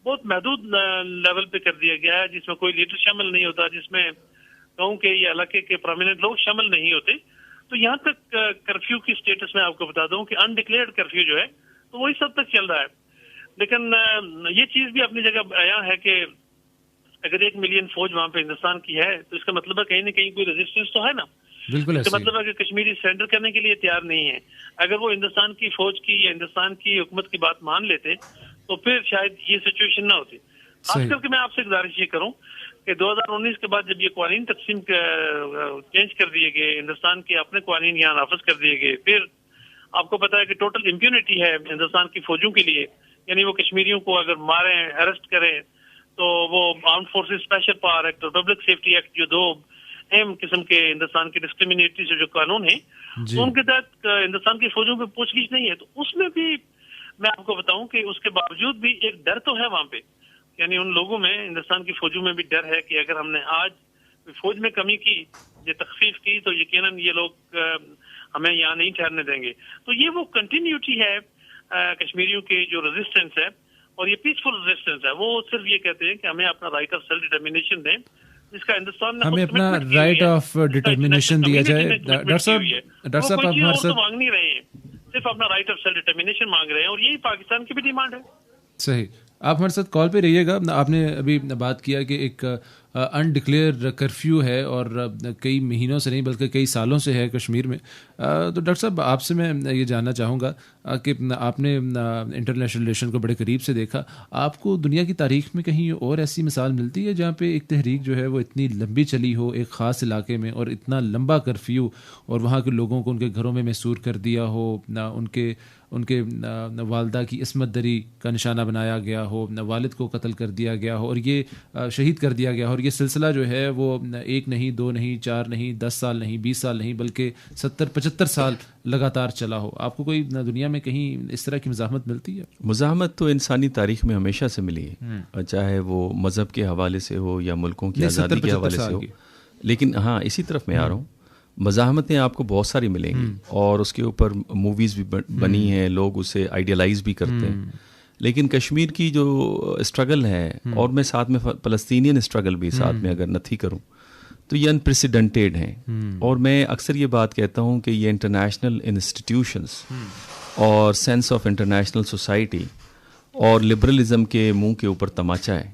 بہت محدود لیول پہ کر دیا گیا ہے, جس میں کوئی لیڈر شامل نہیں ہوتا, جس میں گاؤں کے یا علاقے کے پرومیننٹ لوگ شامل نہیں ہوتے. تو یہاں تک کرفیو کی سٹیٹس میں آپ کو بتا دوں کہ انڈکلیئرڈ کرفیو جو ہے تو وہی سب تک چل رہا ہے. لیکن یہ چیز بھی اپنی جگہ آیا ہے کہ اگر 1 ملین فوج وہاں پہ ہندوستان کی ہے تو اس کا مطلب ہے کہیں نہ کہیں کوئی ریزسٹنس تو ہے نا. بالکل اس کا مطلب ہے کہ کشمیری سرنڈر کرنے کے لیے تیار نہیں ہے. اگر وہ ہندوستان کی فوج کی یا ہندوستان کی حکومت کی بات مان لیتے تو پھر شاید یہ سچویشن نہ ہوتی. خاص کر کے میں آپ سے گزارش یہ کروں کہ 2019 کے بعد جب یہ قوانین تقسیم چینج کر دیے گئے, ہندوستان کے اپنے قوانین یہاں نافذ کر دیے گئے, پھر آپ کو پتا ہے کہ ٹوٹل امپیونٹی ہے ہندوستان کی فوجوں کے لیے, یعنی وہ کشمیریوں کو اگر ماریں, اریسٹ کریں, تو وہ armed forces special power act اور پبلک سیفٹی ایکٹ, جو 2 اہم قسم کے ہندوستان کے ڈسکریمنیٹری سے جو قانون ہیں, تو ان کے تحت ہندوستان کی فوجوں پہ پوچھ گچھ نہیں ہے. تو اس میں بھی میں آپ کو بتاؤں کہ اس کے باوجود بھی ایک ڈر تو ہے وہاں پہ, یعنی ان لوگوں میں, ہندوستان کی فوجوں میں بھی ڈر ہے کہ اگر ہم نے آج فوج میں کمی کی, یہ تخفیف کی, تو یقیناً یہ لوگ ہمیں یہاں نہیں ٹھہرنے دیں گے. تو یہ وہ کنٹینیوٹی ہے کشمیریوں کی جو ریزسٹنس ہے, اور یہ پیسفل ریزسٹنس ہے. وہ صرف یہ کہتے ہیں کہ ہمیں اپنا رائٹ آف سیلف ڈٹرمنیشن دیں, جس کا ہندوستان نے ہمیں اپنا رائٹ آف ڈٹرمنیشن دیا جائے. ڈاکٹر صاحب آپ ہمارے ساتھ مانگ نہیں رہے ہیں, صرف اپنا رائٹ آف سیلف ڈٹرمنیشن مانگ رہے ہیں, اور یہی پاکستان کی بھی ڈیمانڈ ہے. صحیح. آپ ہمارے ساتھ کال پہ رہیے گا. آپ نے ابھی بات کیا کہ ایک انڈکلیئر کرفیو ہے, اور کئی مہینوں سے نہیں بلکہ کئی سالوں سے ہے کشمیر میں. تو ڈاکٹر صاحب آپ سے میں یہ جاننا چاہوں گا کہ آپ نے انٹرنیشنل ریلیشن کو بڑے قریب سے دیکھا. آپ کو دنیا کی تاریخ میں کہیں اور ایسی مثال ملتی ہے جہاں پہ ایک تحریک جو ہے وہ اتنی لمبی چلی ہو ایک خاص علاقے میں, اور اتنا لمبا کرفیو, اور وہاں کے لوگوں کو ان کے گھروں میں محصور کر دیا ہو, ان کے والدہ کی عصمت دری کا نشانہ بنایا گیا ہو, والد کو قتل کر دیا گیا ہو, اور یہ شہید کر دیا گیا ہو, اور یہ سلسلہ جو ہے وہ 1 نہیں 2 نہیں 4 نہیں 10 سال نہیں 20 سال نہیں بلکہ 70-75 سال لگاتار چلا ہو. آپ کو کوئی دنیا میں کہیں اس طرح کی مزاحمت ملتی ہے؟ مزاحمت تو انسانی تاریخ میں ہمیشہ سے ملی ہے, چاہے وہ مذہب کے حوالے سے ہو یا ملکوں کی آزادی کے حوالے سے ہو. لیکن ہاں اسی طرف میں آ رہا ہوں, مزاحمتیں آپ کو بہت ساری ملیں گی, اور اس کے اوپر موویز بھی بنی ہیں, لوگ اسے آئیڈیلائز بھی کرتے ہیں. لیکن کشمیر کی جو اسٹرگل ہے, اور میں ساتھ میں فلسطینین اسٹرگل بھی ساتھ میں اگر نتھی کروں, تو یہ انپریسیڈنٹیڈ ہیں. اور میں اکثر یہ بات کہتا ہوں کہ یہ انٹرنیشنل انسٹیٹیوشنز اور سینس آف انٹرنیشنل سوسائٹی اور لبرلزم کے منہ کے اوپر تماچا ہے.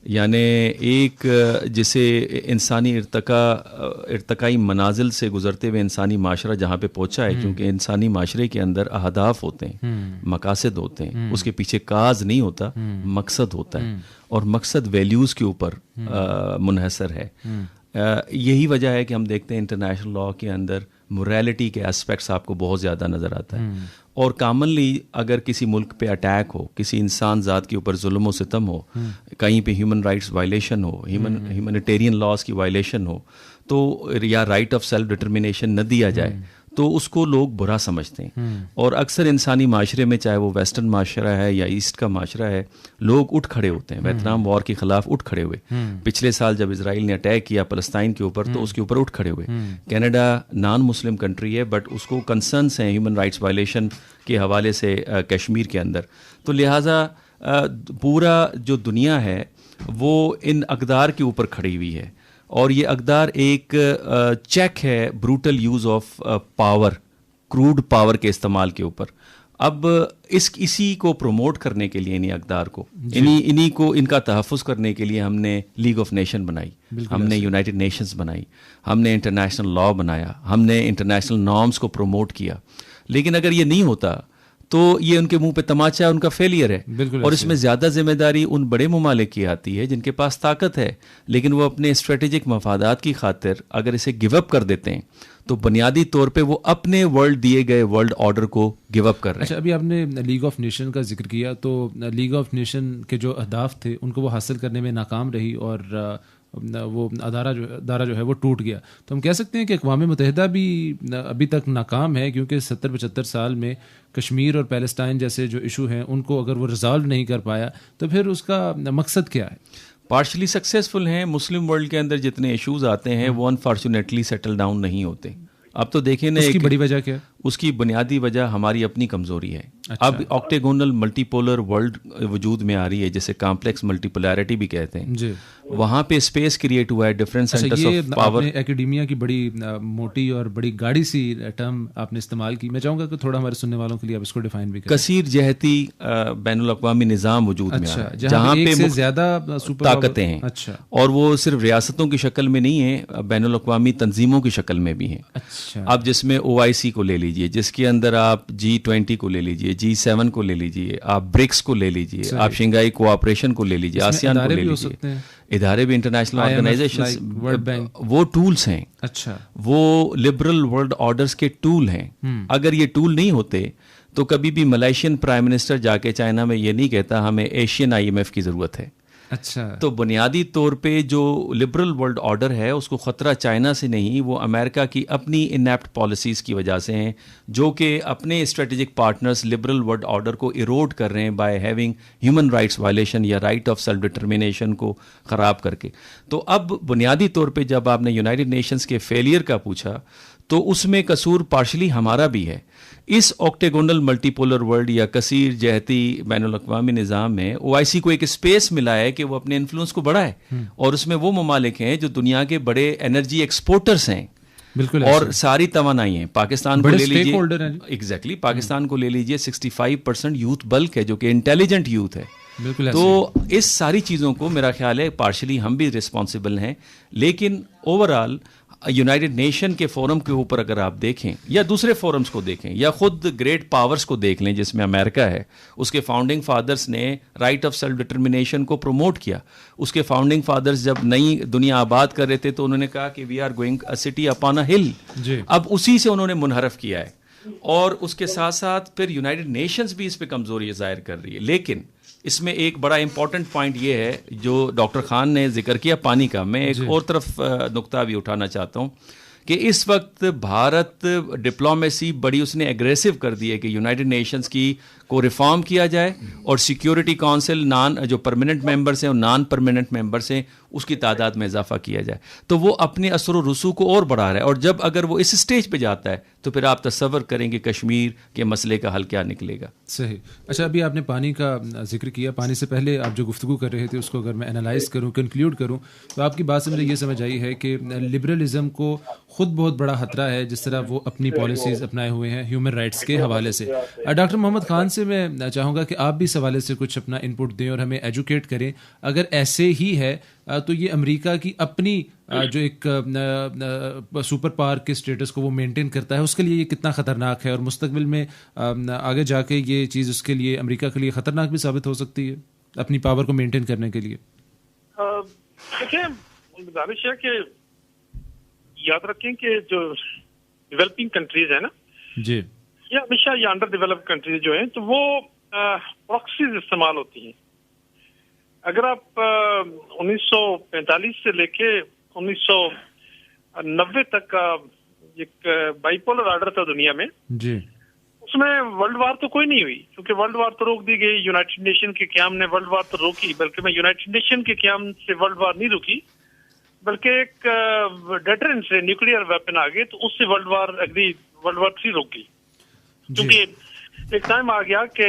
یعنی ایک جسے انسانی ارتقائی منازل سے گزرتے ہوئے انسانی معاشرہ جہاں پہ پہنچا ہے, کیونکہ انسانی معاشرے کے اندر اہداف ہوتے ہیں, مقاصد ہوتے ہیں, اس کے پیچھے کاز نہیں ہوتا, مقصد ہوتا ہے, اور مقصد ویلیوز کے اوپر منحصر ہے. یہی وجہ ہے کہ ہم دیکھتے ہیں انٹرنیشنل لا کے اندر موریلٹی کے اسپیکٹس آپ کو بہت زیادہ نظر آتا ہے. اور کامنلی اگر کسی ملک پہ اٹیک ہو, کسی انسان ذات کے اوپر ظلم و ستم ہو, کہیں پہ ہیومن رائٹس وائلیشن ہو, ہیومنیٹیرین لاز کی وائلیشن ہو, تو یا رائٹ آف سیلف ڈٹرمنیشن نہ دیا جائے, تو اس کو لوگ برا سمجھتے ہیں. اور اکثر انسانی معاشرے میں, چاہے وہ ویسٹرن معاشرہ ہے یا ایسٹ کا معاشرہ ہے, لوگ اٹھ کھڑے ہوتے ہیں. ویتنام وار کے خلاف اٹھ کھڑے ہوئے, پچھلے سال جب اسرائیل نے اٹیک کیا فلسطین کے اوپر تو اس کے اوپر اٹھ کھڑے ہوئے. کینیڈا نان مسلم کنٹری ہے, بٹ اس کو کنسرنس ہیں ہیومن رائٹس وائلیشن کے حوالے سے کشمیر کے اندر. تو لہٰذا پورا جو دنیا ہے وہ ان اقدار کے اوپر کھڑی ہوئی ہے، اور یہ اقدار ایک چیک ہے brutal use of power, crude power کے استعمال کے اوپر. اب اسی کو پروموٹ کرنے کے لیے انہی اقدار کو انہی کو ان کا تحفظ کرنے کے لیے ہم نے لیگ آف نیشن بنائی، ہم نے یونائٹڈ نیشنز بنائی، ہم نے انٹرنیشنل لا بنایا، ہم نے انٹرنیشنل نارمز کو پروموٹ کیا. لیکن اگر یہ نہیں ہوتا تو یہ ان کے منہ پہ تماچا ہے، ان کا فیلئر ہے. اور اس میں زیادہ ذمہ داری ان بڑے ممالک کی آتی ہے جن کے پاس طاقت ہے، لیکن وہ اپنے اسٹریٹجک مفادات کی خاطر اگر اسے گیو اپ کر دیتے ہیں تو بنیادی طور پہ وہ اپنے ورلڈ دیے گئے ورلڈ آرڈر کو گیو اپ کر رہے ہیں. اچھا، ابھی آپ نے لیگ آف نیشن کا ذکر کیا، تو لیگ آف نیشن کے جو اہداف تھے ان کو وہ حاصل کرنے میں ناکام رہی، اور وہ ادارہ جو ہے وہ ٹوٹ گیا. تو ہم کہہ سکتے ہیں کہ اقوام متحدہ بھی ابھی تک ناکام ہے، کیونکہ 70-75 سال میں کشمیر اور پیلسٹائن جیسے جو ایشو ہیں ان کو اگر وہ ریزالو نہیں کر پایا تو پھر اس کا مقصد کیا ہے؟ پارشلی سکسیسفل ہیں. مسلم ورلڈ کے اندر جتنے ایشوز آتے ہیں وہ انفارچونیٹلی سیٹل ڈاؤن نہیں ہوتے. اب تو دیکھیں نا، اس کی بڑی وجہ کیا؟ اس کی بنیادی وجہ ہماری اپنی کمزوری ہے. اب آکٹیگونل ملٹی پولر ورلڈ وجود میں آ رہی ہے، جسے کامپلیکس ملٹی پولیرٹی بھی کہتے ہیں. جی، وہاں پہ اسپیس کریٹ ہوا ہے، ڈفرینٹ سینٹرز آف پاور. ایکیڈیمیا کی بڑی موٹی اور بڑی گاڑی سی ٹرم آپ نے استعمال کی، میں چاہوں گا کہ تھوڑا ہمارے سننے والوں کے لیے آپ اس کو ڈیفائن بھی کریں. کثیر جہتی بین الاقوامی نظام وجود میں آ ہے، جہاں پہ زیادہ طاقتیں ہیں، اور وہ صرف ریاستوں کی شکل میں نہیں ہیں، بین الاقوامی تنظیموں کی شکل میں بھی ہیں. اب جس میں OIC کو لے لیجئے، جس کے اندر آپ G20 کو لے لیجئے، G7 کو لے لیجئے، آپ برکس کو لے لیجئے، آپ شنگائی کوآپریشن کو لے لیجئے، آسیان کو لے لیجئے، ادارے بھی انٹرنیشنل آرگنائزیشنز، وہ ٹولز ہیں. اچھا، وہ لبرل ورلڈ آرڈرز کے ٹول ہیں. اگر یہ ٹول نہیں ہوتے تو کبھی بھی ملائیشین پرائم منسٹر جا کے چائنا میں یہ نہیں کہتا ہمیں ایشین IMF کی ضرورت ہے. اچھا، تو بنیادی طور پہ جو لبرل ورلڈ آرڈر ہے اس کو خطرہ چائنا سے نہیں، وہ امریکہ کی اپنی انیپٹ پالیسیز کی وجہ سے ہیں، جو کہ اپنے strategic partners liberal world order کو ایروڈ کر رہے ہیں by having human rights violation یا رائٹ آف سیلف ڈٹرمینیشن کو خراب کر کے. تو اب بنیادی طور پہ جب آپ نے یونائٹڈ نیشنز کے فیلئر کا پوچھا تو اس میں قصور پارشلی ہمارا بھی ہے. اس آکٹیگونل ملٹی پولر ورلڈ یا کثیر جہتی بین الاقوامی نظام میں OIC کو ایک اسپیس ملا ہے کہ وہ اپنے انفلوئنس کو بڑھائے، اور اس میں وہ ممالک ہیں جو دنیا کے بڑے انرجی ایکسپورٹرز ہیں. بالکل، اور ساری توانائی ہیں. پاکستان کو لے لیجیے، ایگزیکٹلی پاکستان کو لے لیجیے، 65% یوتھ بلک ہے جو کہ انٹیلیجنٹ یوتھ ہے. تو اس ساری چیزوں کو میرا خیال ہے پارشلی ہم بھی رسپانسبل ہیں. لیکن اوور آل یونائٹڈ نیشن کے فورم کے اوپر اگر آپ دیکھیں یا دوسرے فورمز کو دیکھیں یا خود گریٹ پاورز کو دیکھ لیں جس میں امریکہ ہے، اس کے فاؤنڈنگ فادرز نے رائٹ آف سیلف ڈٹرمینیشن کو پروموٹ کیا. اس کے فاؤنڈنگ فادرز جب نئی دنیا آباد کر رہے تھے تو انہوں نے کہا کہ we are going a city upon a hill. اب اسی سے انہوں نے منحرف کیا ہے، اور اس کے ساتھ ساتھ پھر یونائٹڈ نیشنز بھی اس پہ کمزوری ظاہر کر رہی ہے. لیکن اس میں ایک بڑا امپورٹنٹ پوائنٹ یہ ہے جو ڈاکٹر خان نے ذکر کیا پانی کا. میں ایک اور طرف نقطہ بھی اٹھانا چاہتا ہوں کہ اس وقت بھارت ڈپلومیسی بڑی اس نے ایگریسو کر دی ہے کہ یونائٹڈ نیشنز کی کو ریفارم کیا جائے، اور سیکیورٹی کونسل جو پرماننٹ ممبرس ہیں اور نان پرماننٹ ممبرس ہیں اس کی تعداد میں اضافہ کیا جائے. تو وہ اپنے اثر و رسوخ کو اور بڑھا رہا ہے، اور جب اگر وہ اس سٹیج پہ جاتا ہے تو پھر آپ تصور کریں کہ کشمیر کے مسئلے کا حل کیا نکلے گا. صحیح. اچھا، ابھی آپ نے پانی کا ذکر کیا. پانی سے پہلے آپ جو گفتگو کر رہے تھے اس کو اگر میں انالائز کروں، کنکلیوڈ کروں، تو آپ کی بات سے مجھے یہ سمجھ آئی ہے کہ لبرلزم کو خود بہت بڑا خطرہ ہے جس طرح وہ اپنی پالیسیز اپنائے ہوئے ہیں ہیومن رائٹس کے حوالے سے. ڈاکٹر محمد خان سے میں چاہوں گا کہ آپ بھی اس حوالے سے کچھ اپنا انپٹ دیں اور ہمیں ایجوکیٹ کریں. اگر ایسے ہی ہے تو یہ امریکہ کی اپنی جو ایک سپر پاور کے اسٹیٹس کو وہ مینٹین کرتا ہے، اس کے لیے یہ کتنا خطرناک ہے، اور مستقبل میں آگے جا کے یہ چیز اس کے لیے امریکہ کے لیے خطرناک بھی ثابت ہو سکتی ہے اپنی پاور کو مینٹین کرنے کے لیے. دیکھیں، گزارش ہے کہ یاد رکھیں کہ جو ڈیولپنگ کنٹریز ہیں نا جی، یہ ہمیشہ یہ انڈر ڈیولپ کنٹریز جو ہیں تو وہ پراکسیز استعمال ہوتی ہیں. اگر آپ 1945 سے لے کے 1990 تک کا ایک بائی پولر آرڈر تھا دنیا میں جی، اس میں ورلڈ وار تو کوئی نہیں ہوئی، کیونکہ ورلڈ وار تو روک دی گئی. یونائٹڈ نیشن کے قیام نے ورلڈ وار تو روکی، بلکہ میں یونائٹڈ نیشن کے قیام سے ورلڈ وار نہیں روکی، بلکہ ایک ڈیٹرنس سے نیوکلیئر ویپن آ گئے تو اس سے ورلڈ وار 3 روک گئی. کیونکہ ایک ٹائم آ گیا کہ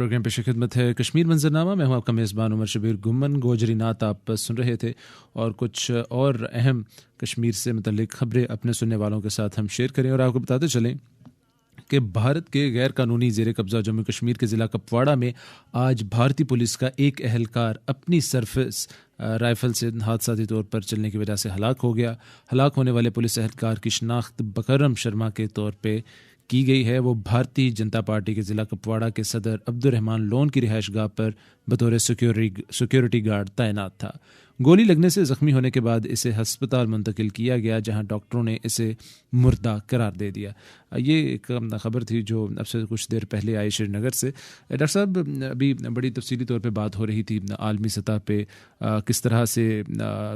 پروگرام پیش خدمت ہے کشمیر منظرنامہ. میں ہوں آپ کا میزبان عمر شبیر گمن. گوجری نعت آپ سن رہے تھے اور کچھ اور اہم کشمیر سے متعلق خبریں اپنے سننے والوں کے ساتھ ہم شیئر کریں اور آپ کو بتاتے چلیں کہ بھارت کے غیر قانونی زیر قبضہ جموں کشمیر کے ضلع کپواڑہ میں آج بھارتی پولیس کا ایک اہلکار اپنی سرفس رائفل سے حادثاتی طور پر چلنے کی وجہ سے ہلاک ہو گیا. ہلاک ہونے والے پولیس اہلکار کی شناخت بکرم شرما کے طور پہ کی گئی ہے. وہ بھارتی جنتا پارٹی کے ضلع کپواڑہ کے صدر عبد الرحمان لون کی رہائش گاہ پر بطور سیکیورٹی گارڈ تعینات تھا. گولی لگنے سے زخمی ہونے کے بعد اسے ہسپتال منتقل کیا گیا جہاں ڈاکٹروں نے اسے مردہ قرار دے دیا. یہ ایک خبر تھی جو اب سے کچھ دیر پہلے آئی شری نگر سے. ڈاکٹر صاحب ابھی بڑی تفصیلی طور پہ بات ہو رہی تھی عالمی سطح پہ کس طرح سے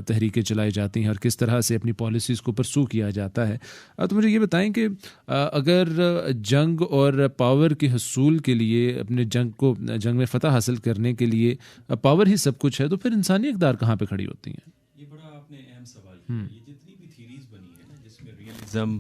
تحریکیں چلائی جاتی ہیں اور کس طرح سے اپنی پالیسیز کو پرسو کیا جاتا ہے. تو مجھے یہ بتائیں کہ اگر جنگ اور پاور کے حصول کے لیے اپنے جنگ میں فتح حاصل کرنے کے لیے پاور ہی سب کچھ ہے تو پھر انسانی اقدار کہاں پہ کھڑی ہوتی ہیں؟ یہ بڑا آپ نے اہم سوال کیا. یہ جتنی بھی تھیریز بنی ہے نا جس میں ریئلزم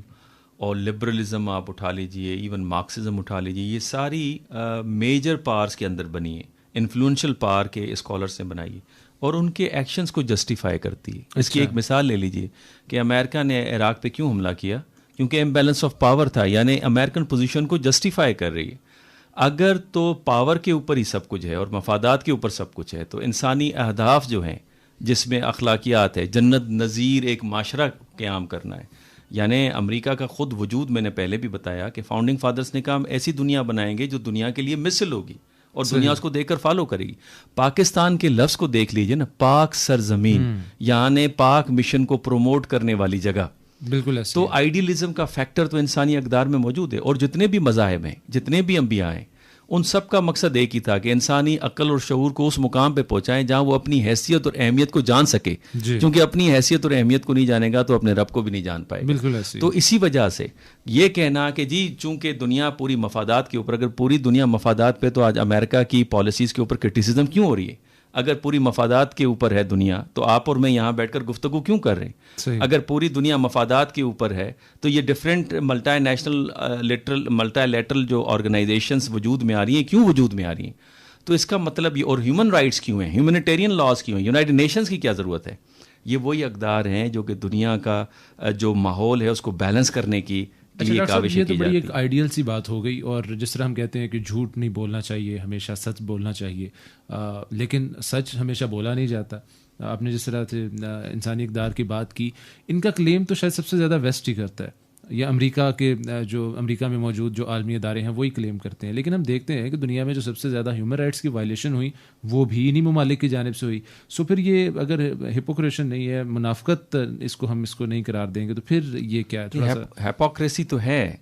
اور لبرلزم آپ اٹھا لیجئے، ایون مارکسزم اٹھا لیجئے، یہ ساری میجر پاورز کے اندر بنی ہے. انفلوئنشل پاور کے اسکالرس نے بنائی اور ان کے ایکشنز کو جسٹیفائی کرتی ہے. اس کی ایک مثال لے لیجئے کہ امریکہ نے عراق پہ کیوں حملہ کیا؟ کیونکہ امبیلنس آف پاور تھا، یعنی امریکن پوزیشن کو جسٹیفائی کر رہی ہے. اگر تو پاور کے اوپر ہی سب کچھ ہے اور مفادات کے اوپر سب کچھ ہے تو انسانی اہداف جو ہیں جس میں اخلاقیات ہے، جنت نظیر ایک معاشرہ قیام کرنا ہے. یعنی امریکہ کا خود وجود میں نے پہلے بھی بتایا کہ فاؤنڈنگ فادرز نے کہا ہم ایسی دنیا بنائیں گے جو دنیا کے لیے مثل ہوگی اور دنیا اس کو دیکھ کر فالو کرے گی. پاکستان کے لفظ کو دیکھ لیجئے نا، پاک سرزمین، یعنی پاک مشن کو پروموٹ کرنے والی جگہ. بالکل. تو آئیڈیلزم کا فیکٹر تو انسانی اقدار میں موجود ہے. اور جتنے بھی مذاہب ہیں، جتنے بھی انبیاء ہیں، ان سب کا مقصد ایک ہی تھا کہ انسانی عقل اور شعور کو اس مقام پہ پہنچائیں جہاں وہ اپنی حیثیت اور اہمیت کو جان سکے. کیونکہ اپنی حیثیت اور اہمیت کو نہیں جانے گا تو اپنے رب کو بھی نہیں جان پائے. بالکل. تو اسی وجہ سے یہ کہنا کہ جی چونکہ دنیا پوری مفادات کے اوپر، اگر پوری دنیا مفادات پہ تو آج امریکہ کی پالیسیز کے اوپر کرٹیسزم کیوں ہو رہی ہے؟ اگر پوری مفادات کے اوپر ہے دنیا تو آپ اور میں یہاں بیٹھ کر گفتگو کیوں کر رہے ہیں؟ اگر پوری دنیا مفادات کے اوپر ہے تو یہ ڈفرینٹ ملٹی لیٹرل جو آرگنائزیشنز وجود میں آ رہی ہیں کیوں وجود میں آ رہی ہیں؟ تو اس کا مطلب یہ، اور ہیومن رائٹس کیوں ہیں، ہیومینیٹیرین لاز کیوں ہیں، یونائٹڈ نیشنز کی کیا ضرورت ہے؟ یہ وہی اقدار ہیں جو کہ دنیا کا جو ماحول ہے اس کو بیلنس کرنے کی. یہ تو بڑی ایک آئیڈیل سی بات ہو گئی. اور جس طرح ہم کہتے ہیں کہ جھوٹ نہیں بولنا چاہیے، ہمیشہ سچ بولنا چاہیے، لیکن سچ ہمیشہ بولا نہیں جاتا. آپ نے جس طرح سے انسانی اقدار کی بات کی، ان کا کلیم تو شاید سب سے زیادہ ویسٹ ہی کرتا ہے، یا امریکہ کے جو امریکہ میں موجود جو عالمی ادارے ہیں وہی کلیم کرتے ہیں. لیکن ہم دیکھتے ہیں کہ دنیا میں جو سب سے زیادہ ہیومن رائٹس کی وائلیشن ہوئی وہ بھی انہی ممالک کی جانب سے ہوئی. سو پھر یہ اگر ہپوکریشن نہیں ہے، منافقت اس کو نہیں قرار دیں گے تو پھر یہ کیا ہے؟ تھوڑا سا ہپوکریسی تو ہے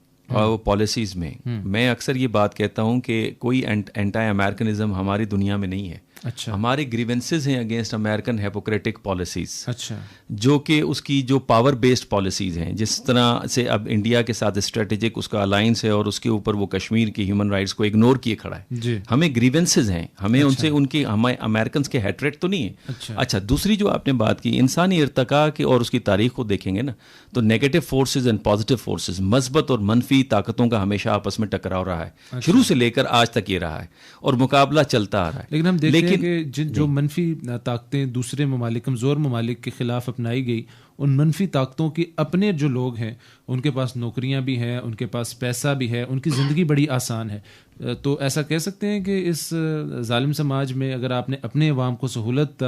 پالیسیز میں. میں اکثر یہ بات کہتا ہوں کہ کوئی اینٹائی امریکنزم ہماری دنیا میں نہیں ہے. اچھا. ہمارے گریونسز ہیں اگینسٹ امریکن ہیپوکریٹک پالیسیز. اچھا. جو کہ اس کی جو پاور بیسڈ پالیسیز ہیں، جس طرح سے اب انڈیا کے ساتھ اسٹریٹجک اس کا الائنس ہے اور اس کے اوپر وہ کشمیر کی ہیومن رائٹس کو اگنور کیے کھڑا ہے. جی. ہمیں گریونسز ہیں، ہمیں ان سے ان کی ہمیں امریکنز کے ہیٹریٹ تو نہیں ہے. اچھا. دوسری جو آپ نے بات کی انسانی ارتقاء کی اور اس کی تاریخ کو دیکھیں گے نا تو negative forces and positive forces, مثبت اور منفی طاقتوں کا ہمیشہ آپس میں ٹکراؤ رہا ہے. شروع سے لے کر آج تک یہ رہا ہے اور مقابلہ چلتا آ رہا ہے. لیکن ہم دیکھتے ہیں کہ جو منفی طاقتیں دوسرے ممالک، کمزور ممالک کے خلاف اپنائی گئی، ان منفی طاقتوں کے اپنے جو لوگ ہیں ان کے پاس نوکریاں بھی ہیں، ان کے پاس پیسہ بھی ہے، ان کی زندگی بڑی آسان ہے. تو ایسا کہہ سکتے ہیں کہ اس ظالم سماج میں اگر آپ نے اپنے عوام کو سہولت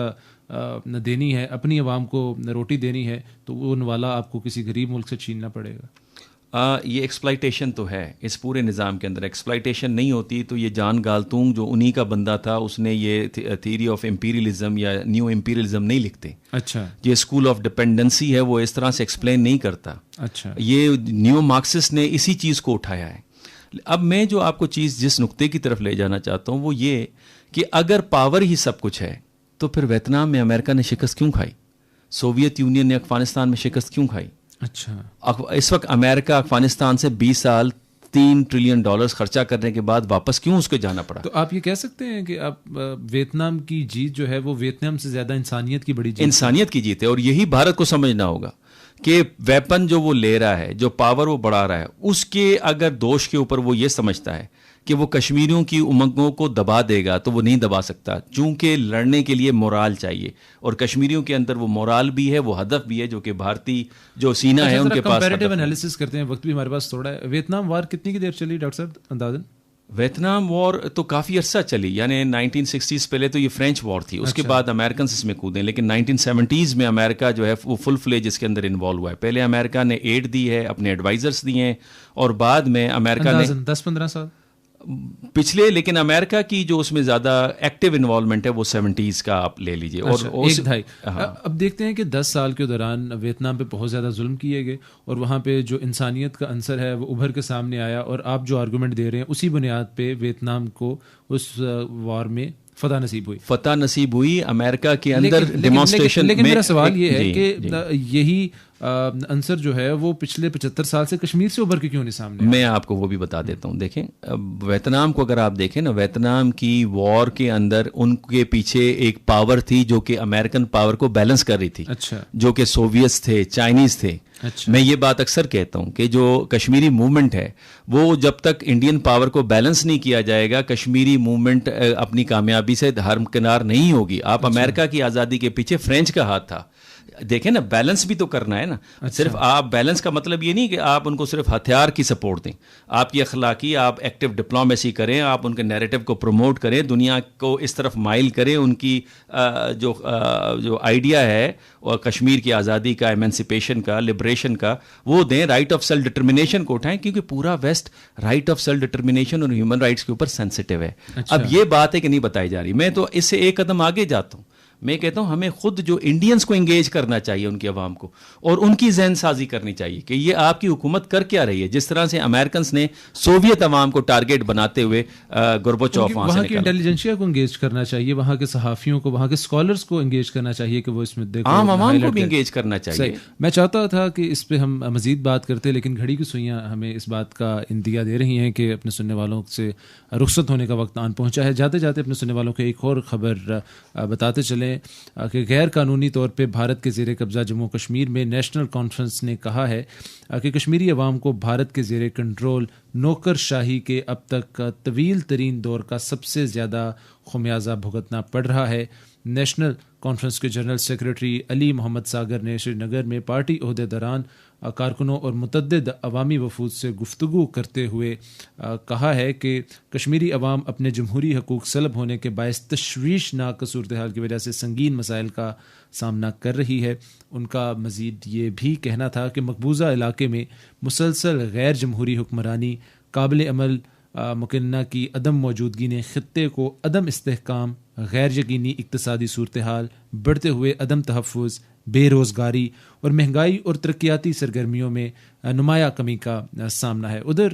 دینی ہے، اپنی عوام کو روٹی دینی ہے تو وہ نوالا آپ کو کسی غریب ملک سے چھیننا پڑے گا. یہ ایکسپلائٹیشن تو ہے اس پورے نظام کے اندر. ایکسپلائٹیشن نہیں ہوتی تو یہ جان گالتونگ جو انہی کا بندہ تھا اس نے یہ تھیوری آف امپیریلزم یا نیو امپیریلزم نہیں لکھتے. اچھا. یہ اسکول آف ڈپینڈنسی ہے، وہ اس طرح سے ایکسپلین نہیں کرتا. اچھا. یہ نیو مارکسسٹ نے اسی چیز کو اٹھایا ہے. اب میں جو آپ کو چیز جس نقطے کی طرف لے جانا چاہتا ہوں وہ یہ کہ اگر پاور ہی سب کچھ ہے تو پھر ویتنام میں امریکہ نے شکست کیوں کھائی؟ سوویت یونین نے افغانستان میں شکست کیوں کھائی؟ اچھا. اس وقت امریکہ افغانستان سے 20 سال $3 ٹریلین خرچہ کرنے کے بعد واپس کیوں اس کو جانا پڑا؟ تو آپ یہ کہہ سکتے ہیں کہ اب ویتنام کی جیت جو ہے وہ ویتنام سے زیادہ انسانیت کی بڑی جیت، انسانیت کی جیت ہے. اور یہی بھارت کو سمجھنا ہوگا کہ ویپن جو وہ لے رہا ہے, جو پاور وہ بڑھا رہا ہے, اس کے اگر دوش کے اوپر وہ یہ سمجھتا ہے کہ وہ کشمیریوں کی امنگوں کو دبا دے گا, تو وہ نہیں دبا سکتا, چونکہ لڑنے کے لیے مورال چاہیے, اور کشمیریوں کے اندر وہ مورال بھی ہے, وہ ہدف بھی ہے, جو کہ بھارتی جو سینہ ہے ان کے پاس. کمپیریٹیو انالیسس کرتے ہیں, وقت بھی ہمارے پاس تھوڑا ہے. ویتنام وار کتنی کی دیر چلی ڈاکٹر صاحب اندازاً؟ ویتنام وار تو کافی عرصہ چلی, یعنی 1960s پہلے تو یہ فرینچ وار تھی, اس کے بعد امریکنس اس میں کودیں, لیکن 1970s میں امریکہ جو ہے وہ فل فلیج اس کے اندر انوالو ہوا ہے. پہلے امریکہ نے ایڈ دی ہے, اپنے ایڈوائزرز دیے ہیں, اور بعد میں امریکہ نے 10-15 سال پچھلے, لیکن امریکہ کی جو اس میں زیادہ ایکٹیو انوالومنٹ ہے وہ 70s کا آپ لے لیجئے. اور ایک دھائی. اب دیکھتے ہیں کہ 10 سال کے دوران ویتنام پہ بہت زیادہ ظلم کیے گئے, اور وہاں پہ جو انسانیت کا عنصر ہے وہ ابھر کے سامنے آیا, اور آپ جو آرگومنٹ دے رہے ہیں اسی بنیاد پہ ویتنام کو اس وار میں فتح نصیب ہوئی. امریکہ کے اندر ڈیمانسٹریشن. لیکن میرا سوال یہ ہے کہ یہی عنصر جو ہے وہ پچھلے 75 سال سے کشمیر سے ابھر کے کیوں نہیں سامنے؟ میں آپ کو وہ بھی بتا دیتا ہوں. دیکھیں ویتنام کو اگر آپ دیکھیں نا, ویتنام کی وار کے اندر ان کے پیچھے ایک پاور تھی جو کہ امریکن پاور کو بیلنس کر رہی تھی, جو کہ سوویتس تھے, چائنیز تھے. میں یہ بات اکثر کہتا ہوں کہ جو کشمیری موومنٹ ہے وہ جب تک انڈین پاور کو بیلنس نہیں کیا جائے گا, کشمیری موومنٹ اپنی کامیابی سے ہرمکنار نہیں ہوگی. آپ امریکہ کی آزادی کے پیچھے فرینچ کا ہاتھ تھا. دیکھیں نا, بیلنس بھی تو کرنا ہے نا. صرف آپ بیلنس کا مطلب یہ نہیں کہ آپ ان کو صرف ہتھیار کی سپورٹ دیں, آپ کی اخلاقی, آپ ایکٹیو ڈپلومیسی کریں, آپ ان کے نیریٹو کو پروموٹ کریں, دنیا کو اس طرف مائل کریں, ان کی جو آئیڈیا ہے کشمیر کی آزادی کا, ایمنسپیشن کا, لبریشن کا, وہ دیں. رائٹ آف سیلف ڈٹرمنیشن کو اٹھائیں, کیونکہ پورا west right of self determination اور ہیومن رائٹس کے اوپر سینسٹیو ہے. اب یہ بات ہے کہ نہیں بتائی جا رہی. میں تو اس سے ایک قدم آگے جاتا ہوں. میں کہتا ہوں ہمیں خود جو انڈینز کو انگیج کرنا چاہیے, ان کی عوام کو, اور ان کی ذہن سازی کرنی چاہیے کہ یہ آپ کی حکومت کر کیا رہی ہے. جس طرح سے امریکنس نے سوویت عوام کو ٹارگیٹ بناتے ہوئے گورباچوف وہاں کی انٹیلیجنسیا کو انگیج کرنا چاہیے, وہاں کے صحافیوں کو, وہاں کے اسکالرس کو انگیج کرنا چاہیے کہ وہ اس مدعے کو, عام عوام کو بھی انگیج کرنا چاہیے. میں چاہتا تھا کہ اس پہ ہم مزید بات کرتے, لیکن گھڑی کی سوئیاں ہمیں اس بات کا اندیا دے رہی ہیں کہ اپنے سننے والوں سے رخصت ہونے کا وقت آن پہنچا ہے. جاتے جاتے اپنے سننے والوں کو ایک اور خبر بتاتے چلیں کہ غیر قانونی طور پہ بھارت کے زیر قبضہ جموں کشمیر میں نیشنل کانفرنس نے کہا ہے کہ کشمیری عوام کو بھارت کے زیر کنٹرول نوکر شاہی کے اب تک کا طویل ترین دور کا سب سے زیادہ خمیازہ بھگتنا پڑ رہا ہے. نیشنل کانفرنس کے جنرل سیکرٹری علی محمد ساگر نے سری نگر میں پارٹی عہدیداران, کارکنوں اور متعدد عوامی وفود سے گفتگو کرتے ہوئے کہا ہے کہ کشمیری عوام اپنے جمہوری حقوق سلب ہونے کے باعث تشویشناک صورتحال کی وجہ سے سنگین مسائل کا سامنا کر رہی ہے. ان کا مزید یہ بھی کہنا تھا کہ مقبوضہ علاقے میں مسلسل غیر جمہوری حکمرانی, قابل عمل مکنہ کی عدم موجودگی نے خطے کو عدم استحکام, غیر یقینی اقتصادی صورتحال, بڑھتے ہوئے عدم تحفظ, بے روزگاری اور مہنگائی اور ترقیاتی سرگرمیوں میں نمایاں کمی کا سامنا ہے. ادھر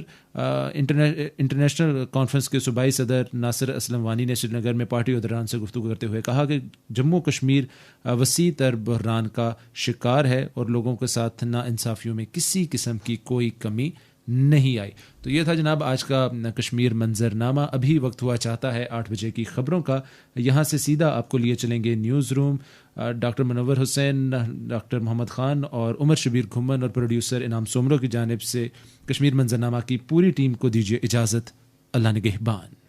انٹرنیشنل کانفرنس کے صوبائی صدر ناصر اسلم وانی نے سری نگر میں پارٹی عہدیداران سے گفتگو کرتے ہوئے کہا کہ جموں کشمیر وسیع تر بحران کا شکار ہے اور لوگوں کے ساتھ ناانصافیوں میں کسی قسم کی کوئی کمی نہیں آئی. تو یہ تھا جناب آج کا کشمیر منظر نامہ. ابھی وقت ہوا چاہتا ہے 8 بجے کی خبروں کا. یہاں سے سیدھا آپ کو لیے چلیں گے نیوز روم. ڈاکٹر منور حسین, ڈاکٹر محمد خان اور عمر شبیر گھمن اور پروڈیوسر انعام سومرو کی جانب سے کشمیر منظر نامہ کی پوری ٹیم کو دیجیے اجازت. اللہ نگہبان.